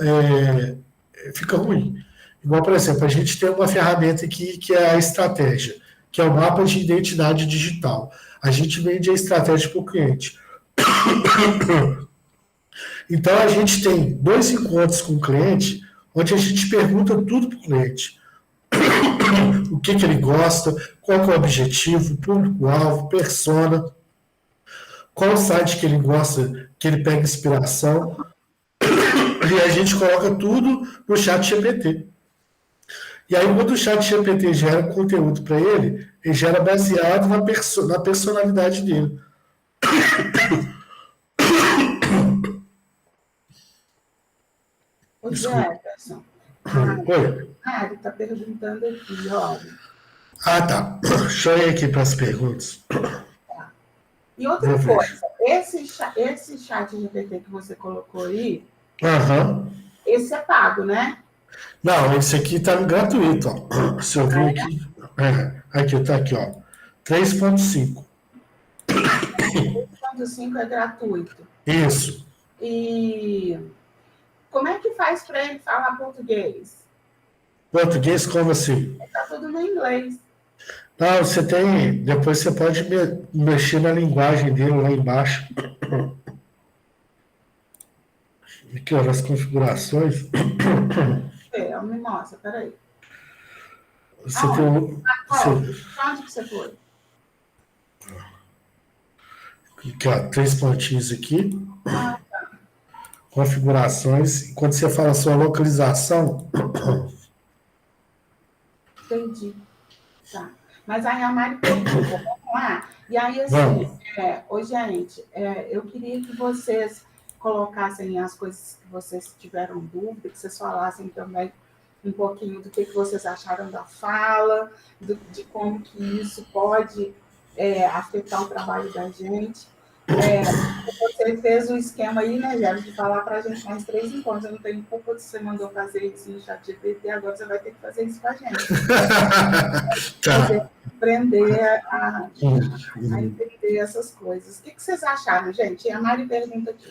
fica ruim. Igual, por exemplo, a gente tem uma ferramenta aqui que é a estratégia, que é o mapa de identidade digital. A gente vende a estratégia para o cliente. Então, a gente tem 2 encontros com o cliente, onde a gente pergunta tudo para o cliente. O que ele gosta, qual é o objetivo, público-alvo, persona, qual o site que ele gosta, que ele pega inspiração. E a gente coloca tudo no ChatGPT. E aí, quando o ChatGPT gera conteúdo para ele gera baseado na personalidade dele. O Jefferson. Oi. Ele está perguntando aqui, olha. Ah, tá. Deixa eu ir aqui para as perguntas. Tá. E outra coisa, esse chat GPT que você colocou aí, esse é pago, né? Não, esse aqui está gratuito. Ó. Se eu vir aqui. Aqui, tá aqui, ó. 3.5. 3.5 é gratuito. Isso. E como é que faz para ele falar português? Português como assim? Está tudo no inglês. Não, você tem. Depois você pode mexer na linguagem dele lá embaixo. Aqui, ó, nas configurações. Me mostra, peraí. Você tem. Onde que você foi? Aqui, ó, 3 pontinhos aqui. Tá. Configurações. Quando você fala sua localização. Entendi. Tá. Mas aí a Mari perguntou, vamos lá? E aí, assim, gente, eu queria que vocês colocassem as coisas que vocês tiveram dúvida, que vocês falassem também um pouquinho do que vocês acharam da fala, de como que isso pode afetar o trabalho da gente. Você fez um esquema aí, né, Gero, de falar para a gente mais 3 encontros. Eu não tenho culpa de você mandou fazer isso no ChatGPT, agora você vai ter que fazer isso com a gente. Tá. Aprender a entender essas coisas. O que vocês acharam, gente? E a Mari pergunta aqui.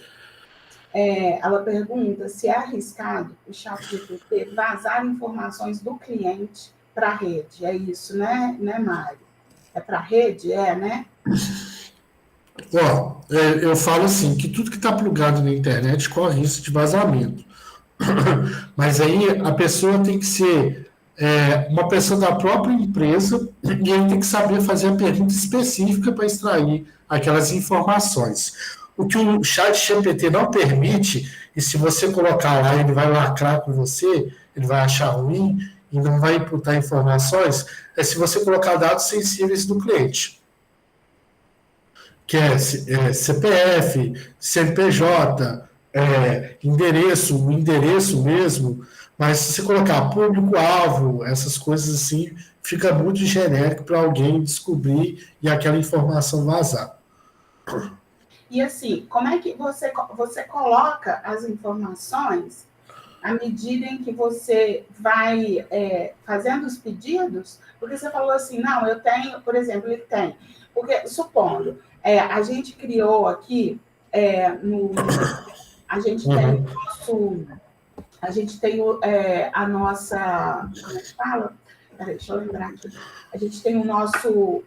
Ela pergunta se é arriscado o ChatGPT vazar informações do cliente para a rede. É isso, né, Mari? É para a rede? Né? Ó, eu falo assim, que tudo que está plugado na internet corre risco de vazamento. Mas aí a pessoa tem que ser uma pessoa da própria empresa e ele tem que saber fazer a pergunta específica para extrair aquelas informações. O que o chat GPT não permite, e se você colocar lá, ele vai lacrar com você, ele vai achar ruim e não vai imputar informações, é se você colocar dados sensíveis do cliente, que é CPF, CNPJ, endereço, o endereço mesmo, mas se você colocar público-alvo, essas coisas assim, fica muito genérico para alguém descobrir e aquela informação vazar. E assim, como é que você coloca as informações à medida em que você vai fazendo os pedidos? Porque você falou assim, não, eu tenho, por exemplo, ele tem. Porque, supondo, a gente criou aqui, a gente tem o nosso, a gente tem a nossa, como é que fala? Peraí, deixa eu lembrar aqui. A gente tem o nosso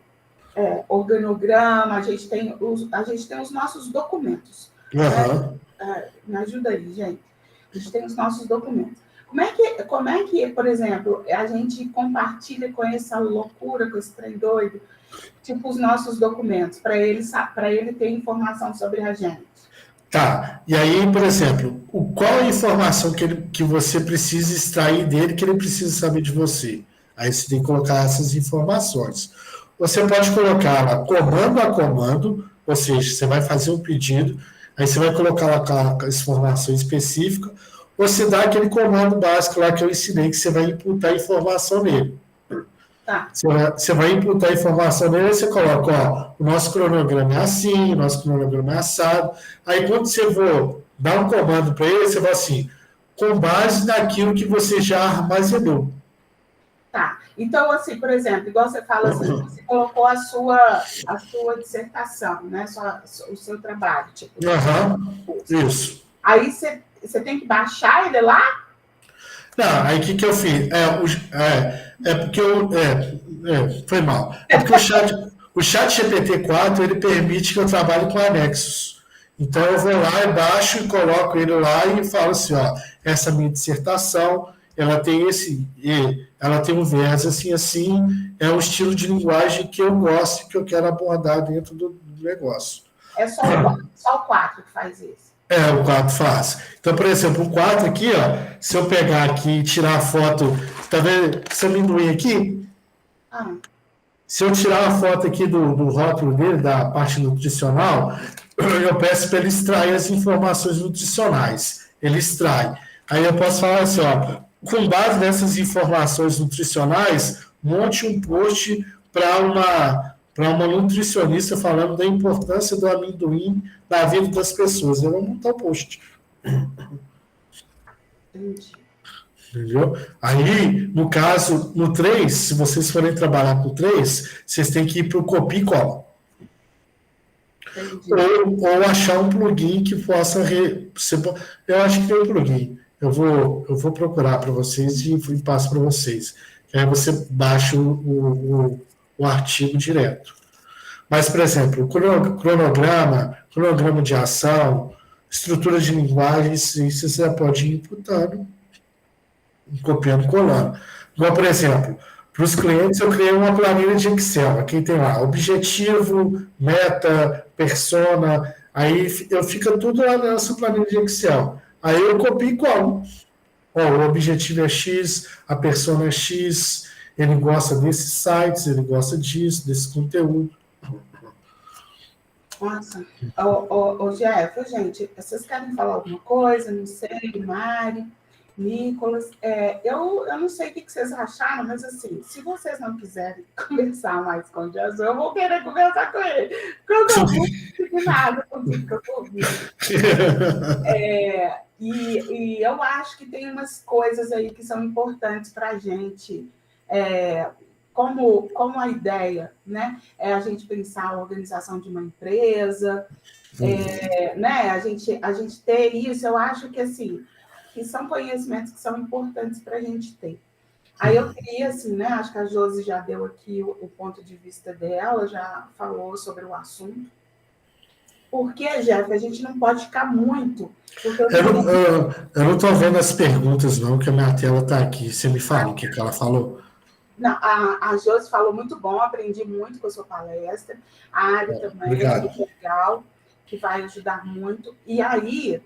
organograma, a gente tem os nossos documentos. Uhum. Me ajuda aí, gente. A gente tem os nossos documentos. Como é que, por exemplo, a gente compartilha com essa loucura, com esse trem doido, tipo, os nossos documentos, para ele ter informação sobre a gente? Tá, e aí, por exemplo, qual a informação que você precisa extrair dele que ele precisa saber de você? Aí você tem que colocar essas informações. Você pode colocar lá comando a comando, ou seja, você vai fazer um pedido, aí você vai colocar lá aquela informação específica, ou você dá aquele comando básico lá que eu ensinei, que você vai imputar informação nele. Tá. Você vai imputar a informação nele, você coloca, ó, o nosso cronograma é assim, o nosso cronograma é assado. Aí quando você for dar um comando para ele, você vai assim, com base naquilo que você já armazenou. Tá. Então, assim, por exemplo, igual você fala assim, você colocou a sua dissertação, né? O seu trabalho, tipo. Isso. Aí você tem que baixar ele lá? Não, aí o que eu fiz? Porque foi mal. É porque o chat GPT-4 ele permite que eu trabalhe com anexos. Então eu vou lá e baixo e coloco ele lá e falo assim, ó, essa minha dissertação, ela tem ela tem um viés assim, assim, é um estilo de linguagem que eu gosto e que eu quero abordar dentro do negócio. É só o 4 que faz isso. O 4 faz. Então, por exemplo, o 4 aqui, ó, se eu pegar aqui e tirar a foto, tá vendo esse amendoim aqui? Se eu tirar a foto aqui do rótulo dele, da parte nutricional, eu peço para ele extrair as informações nutricionais. Ele extrai. Aí eu posso falar assim, ó, com base nessas informações nutricionais, monte um post para uma nutricionista falando da importância do amendoim na vida das pessoas. Eu vou montar o post. Entendi. Entendeu? Aí, no caso, no 3, se vocês forem trabalhar com 3, vocês têm que ir para o copia e cola. Ou achar um plugin que possa. Eu acho que tem um plugin. Eu vou procurar para vocês e passo para vocês. Aí você baixa o artigo direto. Mas, por exemplo, cronograma de ação, estrutura de linguagens, isso você já pode ir imputando, copiando e colando. Igual, por exemplo, para os clientes eu criei uma planilha de Excel. Aqui tem lá objetivo, meta, persona, aí fica tudo lá nessa planilha de Excel. Aí eu copio e colo. O objetivo é X, a persona é X, ele gosta desses sites, ele gosta disso, desse conteúdo. Nossa. Ô, Jeff, gente, vocês querem falar alguma coisa? Não sei, Mari, Nicolas. Eu não sei o que vocês acharam, mas assim, se vocês não quiserem conversar mais com o Jesus, eu vou querer conversar com ele. Porque eu não vou indignada com tudo que eu estou ouvindo. E eu acho que tem umas coisas aí que são importantes para a gente, como a ideia, né? É a gente pensar a organização de uma empresa, né? A gente ter isso, eu acho que assim, que são conhecimentos que são importantes para a gente ter. Aí eu queria, assim, né? Acho que a Josi já deu aqui o ponto de vista dela, já falou sobre o assunto. Porque, Jeff, a gente não pode ficar muito. Porque Eu não estou vendo as perguntas, não, que a minha tela está aqui. Você me fala o que ela falou? Não, a Josi falou muito bom, aprendi muito com a sua palestra. A Ari também, Obrigado. muito legal, que vai ajudar muito. E aí,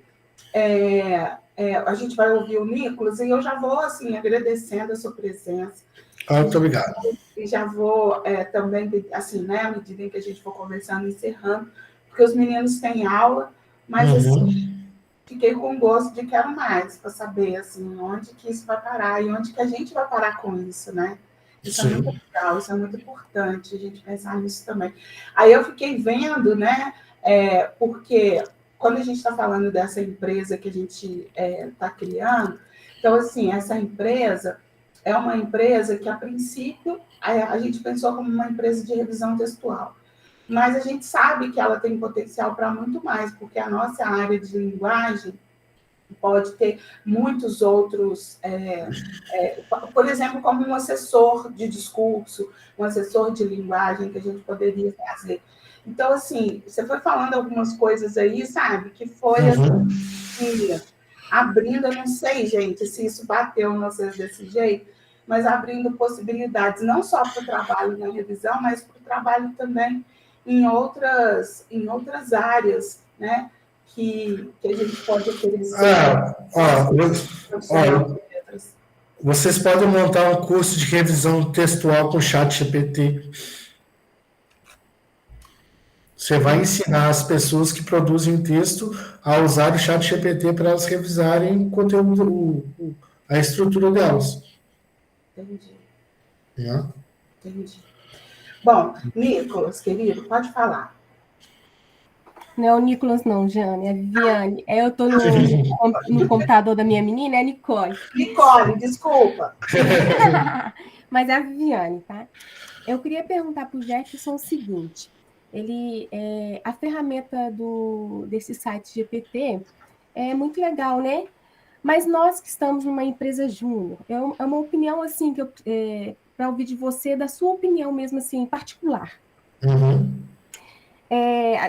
a gente vai ouvir o Nicolas e eu já vou, assim, agradecendo a sua presença. Muito obrigado. E já vou também, assim, né, à medida em que a gente for conversando, encerrando, porque os meninos têm aula, mas, assim, fiquei com gosto de quero mais, para saber, assim, onde que isso vai parar e onde que a gente vai parar com isso, né? Isso é muito legal, isso é muito importante, a gente pensar nisso também. Aí eu fiquei vendo, né, porque quando a gente está falando dessa empresa que a gente está criando, então, assim, essa empresa é uma empresa que, a princípio, a gente pensou como uma empresa de revisão textual. Mas a gente sabe que ela tem potencial para muito mais, porque a nossa área de linguagem pode ter muitos outros, por exemplo, como um assessor de discurso, um assessor de linguagem que a gente poderia fazer. Então, assim, você foi falando algumas coisas aí, sabe, que foi assim, abrindo, eu não sei, gente, se isso bateu em vocês desse jeito, mas abrindo possibilidades, não só para o trabalho na revisão, mas para o trabalho também em outras áreas, né? Que a gente pode oferecer. Vocês podem montar um curso de revisão textual com o ChatGPT. Você vai ensinar as pessoas que produzem texto a usar o ChatGPT para elas revisarem o conteúdo, a estrutura delas. Entendi. Yeah. Entendi. Bom, Nicolas, querido, pode falar. Não é o Nicolas, não, Jane, é a Viviane. Eu estou no computador da minha menina, é a Nicole. Nicole, desculpa. Mas é a Viviane, tá? Eu queria perguntar para o Jefferson o seguinte: a ferramenta desse site GPT é muito legal, né? Mas nós que estamos numa empresa júnior, é uma opinião assim que para ouvir de você, da sua opinião mesmo assim, em particular.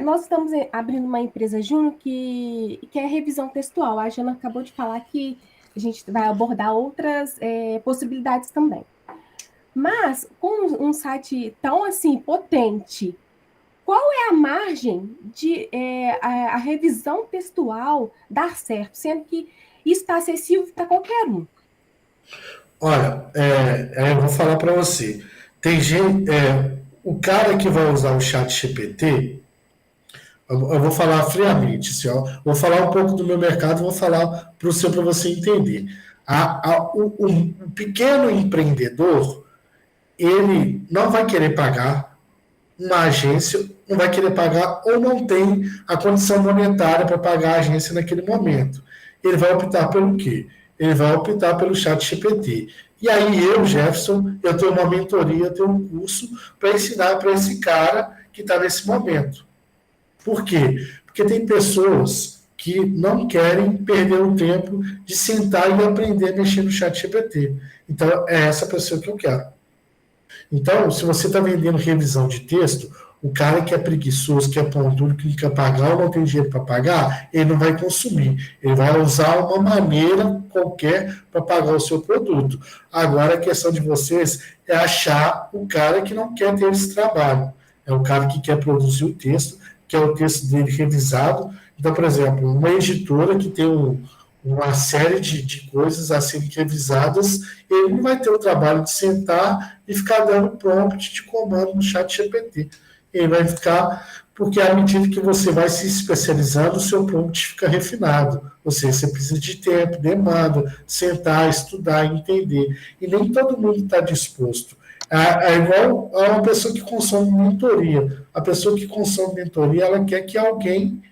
Nós estamos abrindo uma empresa júnior que é revisão textual. A Jana acabou de falar que a gente vai abordar outras possibilidades também. Mas, com um site tão assim potente, qual é a margem de a revisão textual dar certo, sendo que isso está acessível para qualquer um? Olha, eu vou falar para você. Tem gente, o cara que vai usar o ChatGPT, eu vou falar friamente, assim, ó, vou falar um pouco do meu mercado, vou falar para o seu para você entender. O pequeno empreendedor, ele não vai querer pagar uma agência, não vai querer pagar ou não tem a condição monetária para pagar a agência naquele momento. Ele vai optar pelo quê? Ele vai optar pelo ChatGPT. E aí eu, Jefferson, eu tenho uma mentoria, eu tenho um curso para ensinar para esse cara que está nesse momento. Por quê? Porque tem pessoas que não querem perder o tempo de sentar e aprender a mexer no ChatGPT. Então, é essa pessoa que eu quero. Então, se você está vendendo revisão de texto, o cara que é preguiçoso, que é pão duro, que não quer pagar ou não tem dinheiro para pagar, ele não vai consumir. Ele vai usar uma maneira qualquer para pagar o seu produto. Agora, a questão de vocês é achar o cara que não quer ter esse trabalho. É o cara que quer produzir o texto, quer o texto dele revisado. Então, por exemplo, uma editora que tem uma série de coisas a serem revisadas, ele não vai ter o trabalho de sentar e ficar dando prompt de comando no ChatGPT. Ele vai ficar, porque à medida que você vai se especializando, o seu prompt fica refinado. Ou seja, você precisa de tempo, demanda, sentar, estudar, entender. E nem todo mundo está disposto. É igual a uma pessoa que consome mentoria. A pessoa que consome mentoria, ela quer que alguém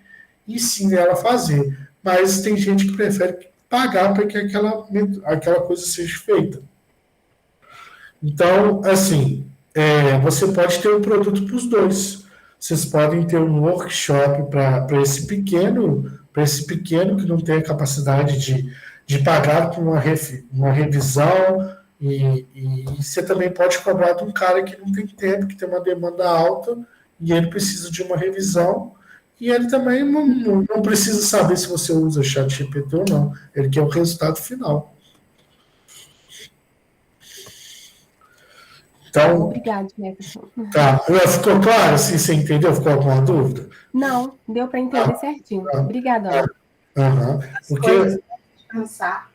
ensine ela a fazer. Mas tem gente que prefere pagar para que aquela coisa seja feita. Então, assim, você pode ter um produto para os dois. Vocês podem ter um workshop para esse pequeno que não tem a capacidade de pagar por uma revisão, e você também pode cobrar de um cara que não tem tempo, que tem uma demanda alta, e ele precisa de uma revisão, e ele também não precisa saber se você usa ChatGPT ou não. Ele quer o resultado final. Então, Obrigada, Jefferson. tá. Ficou claro? Assim, você entendeu? Ficou alguma dúvida? Não, deu para entender certinho. Ah, Obrigadão. aham. As coisas Porque, para pensar.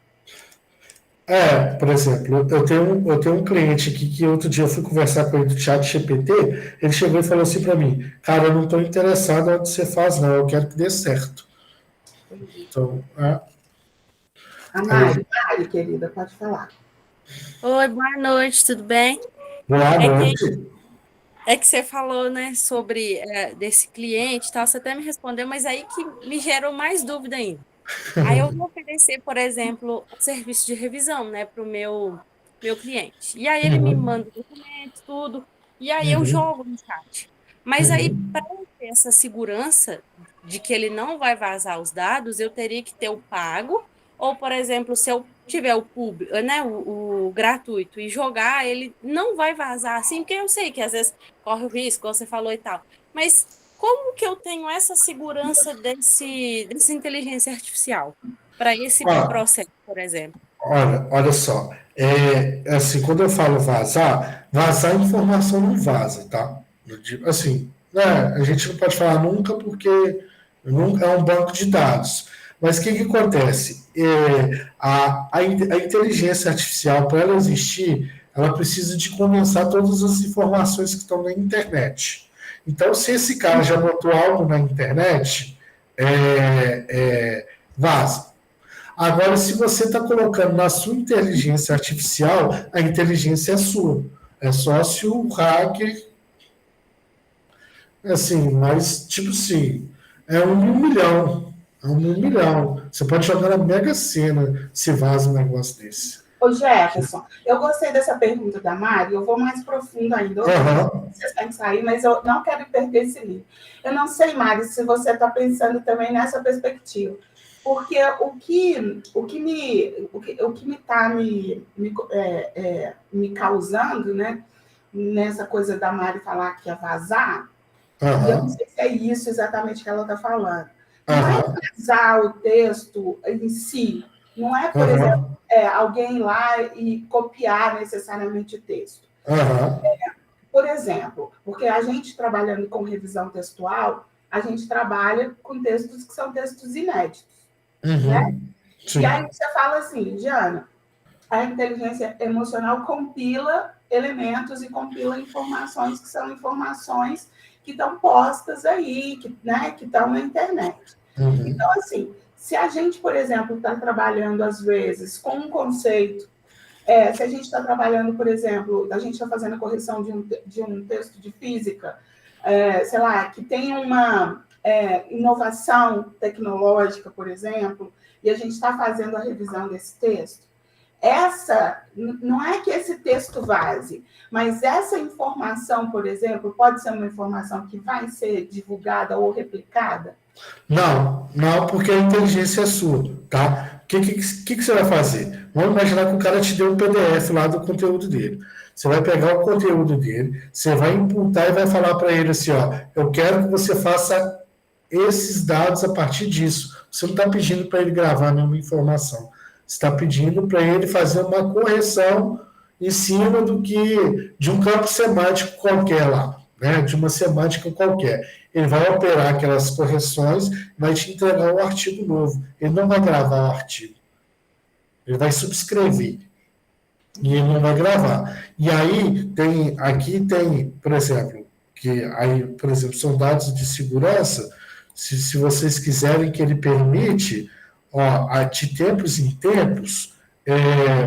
por exemplo, eu tenho um cliente aqui que outro dia eu fui conversar com ele do chat GPT, ele chegou e falou assim para mim, cara, eu não estou interessado no que você faz, não, eu quero que dê certo. Entendi. Então, A aí, Mari, querida, pode falar. Oi, boa noite, tudo bem? boa É que, noite. é que você falou, né, sobre desse cliente e tal, você até me respondeu, mas aí que me gerou mais dúvida ainda. Aí eu vou oferecer, por exemplo, um serviço de revisão, né, para o meu cliente. E aí ele me Uhum, manda o documento, tudo, e aí eu uhum, jogo no chat. Mas aí, uhum. para ter essa segurança de que ele não vai vazar os dados, eu teria que ter o pago, ou, por exemplo, se eu tiver o público, né, o gratuito e jogar, ele não vai vazar assim, porque eu sei que às vezes corre o risco, como você falou e tal. Mas como que eu tenho essa segurança dessa inteligência artificial para esse Ó, processo, por exemplo? olha só. Assim, quando eu falo vazar informação não vaza, tá? Assim, né, a gente não pode falar nunca porque nunca é um banco de dados. Mas o que acontece? A inteligência artificial, para ela existir, ela precisa de condensar todas as informações que estão na internet. Então, se esse cara já botou algo na internet, vaza. Agora, se você está colocando na sua inteligência artificial, a inteligência é sua. É só se o hacker, assim, mas, tipo assim, é um em um milhão. É um em um milhão. Você pode jogar na Mega Sena se vaza um negócio desse. Ô, Jefferson, eu gostei dessa pergunta da Mari, eu vou mais profundo ainda. Aham. Vocês têm que sair, mas eu não quero perder esse livro. Eu não sei, Mari, se você está pensando também nessa perspectiva. Porque o que me está me causando, né, nessa coisa da Mari falar que ia vazar, e eu não Aham. sei se é isso exatamente que ela está falando. Não é Aham. vazar o texto em si, não é, por exemplo, Aham. alguém ir lá e copiar necessariamente o texto. Aham. Por exemplo, porque a gente trabalhando com revisão textual, a gente trabalha com textos que são textos inéditos, né? Uhum. E aí Sim. você fala assim, Diana, a inteligência emocional compila elementos e compila informações que são informações que estão postas aí, né, que estão na internet. Uhum. Então, assim, se a gente, por exemplo, está trabalhando, às vezes, com um conceito, se a gente está trabalhando, por exemplo, a gente está fazendo a correção de um texto de física, sei lá, que tem uma inovação tecnológica, por exemplo, e a gente está fazendo a revisão desse texto, não é que esse texto vaze, mas essa informação, por exemplo, pode ser uma informação que vai ser divulgada ou replicada? Não, não, porque a inteligência é sua, tá? O que você vai fazer? Vamos imaginar que o cara te deu um PDF lá do conteúdo dele. Você vai pegar o conteúdo dele, você vai imputar e vai falar para ele assim, ó, eu quero que você faça esses dados a partir disso. Você não está pedindo para ele gravar nenhuma informação. Você está pedindo para ele fazer uma correção em cima de um campo semântico qualquer lá, né? De uma semântica qualquer. Ele vai operar aquelas correções, vai te entregar um artigo novo. Ele não vai gravar o artigo. Ele vai subscrever e ele não vai gravar. E aí aqui tem, por exemplo, são dados de segurança. Se vocês quiserem que ele permite, ó, de tempos em tempos,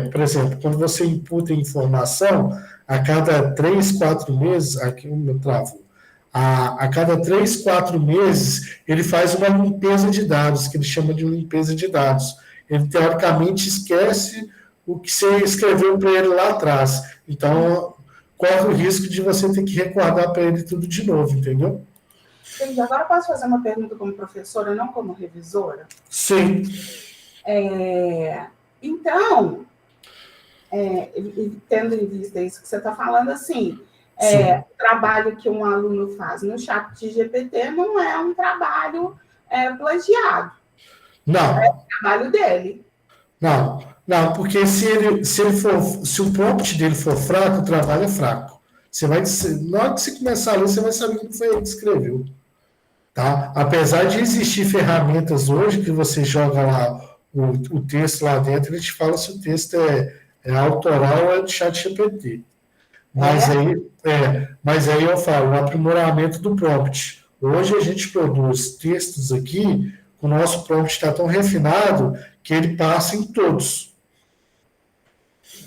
por exemplo, quando você imputa informação, a cada 3, 4 meses, aqui o meu travou, a cada 3, 4 meses, ele faz uma limpeza de dados, que ele chama de limpeza de dados. Ele, teoricamente, esquece o que você escreveu para ele lá atrás. Então, corre o risco de você ter que recordar para ele tudo de novo, entendeu? Entendi. Agora eu posso fazer uma pergunta como professora, não como revisora? Sim. Então, tendo em vista isso que você está falando, assim, O trabalho que um aluno faz no chat de GPT não é um trabalho plagiado. Não. É o trabalho dele. Não, porque se o prompt dele for fraco, o trabalho é fraco. Na hora que você começar a ler, você vai saber que foi ele que escreveu. Tá? Apesar de existir ferramentas hoje que você joga lá o texto lá dentro, ele te fala se o texto é autoral ou é de chat GPT. Mas aí eu falo, o aprimoramento do prompt. Hoje a gente produz textos aqui, o nosso prompt está tão refinado que ele passa em todos.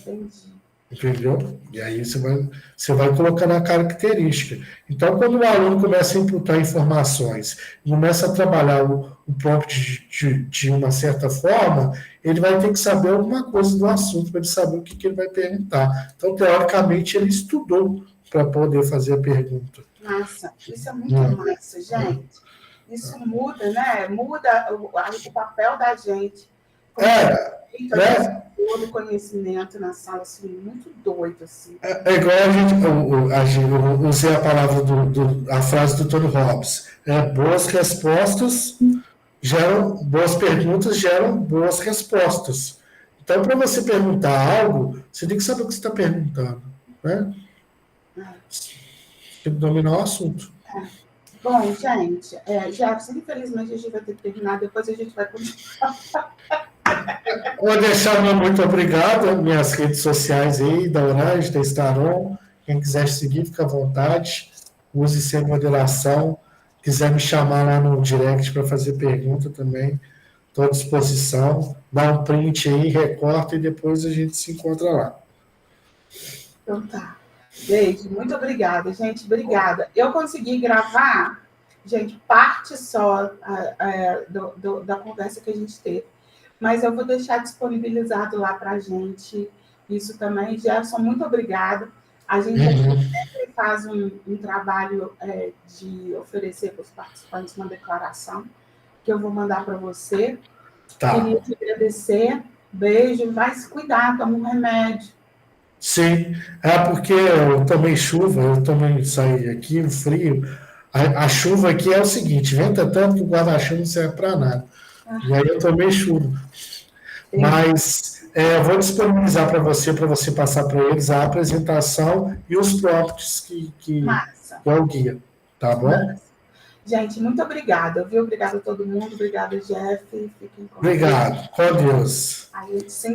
Entendi. Entendeu? E aí você vai colocando a característica. Então, quando o aluno começa a imputar informações e começa a trabalhar o prompt de uma certa forma, ele vai ter que saber alguma coisa do assunto para ele saber o que ele vai perguntar. Então, teoricamente, ele estudou para poder fazer a pergunta. Nossa, isso é muito massa, gente. Isso muda, né? Muda o papel da gente. Todo conhecimento na sala, assim, muito doido, assim. É igual a gente usei a palavra a frase do Tony Robbins. Boas perguntas geram boas respostas. Então, para você perguntar algo, você tem que saber o que você está perguntando, né? Tem que dominar o assunto. Bom, gente, Jefferson, infelizmente a gente vai ter que terminar, depois a gente vai continuar. Vou deixar meu muito obrigado, minhas redes sociais aí, da Orange, da Staron. Quem quiser seguir, fica à vontade. Use sem moderação. Quiser me chamar lá no direct para fazer pergunta também, estou à disposição. Dá um print aí, recorta e depois a gente se encontra lá. Então tá. Beijo, muito obrigada, gente. Obrigada. Eu consegui gravar, gente, parte só da conversa que a gente teve. Mas eu vou deixar disponibilizado lá para a gente isso também. Jefferson, muito obrigada. A gente sempre faz um trabalho de oferecer para os participantes uma declaração que eu vou mandar para você. Tá. Queria te agradecer. Beijo. Vai se cuidar, toma um remédio. Sim, porque eu tomei chuva, eu também saí aqui, no frio. A chuva aqui é o seguinte, venta tanto que o guarda-chuva não serve para nada. E aí eu tomei chuva. Mas eu vou disponibilizar para você passar para eles a apresentação e os prompts que é o guia. Tá bom? Massa. Gente, muito obrigada, viu? Obrigada a todo mundo. Obrigada, Jeff. Fiquem com Obrigado. Com Deus. A gente se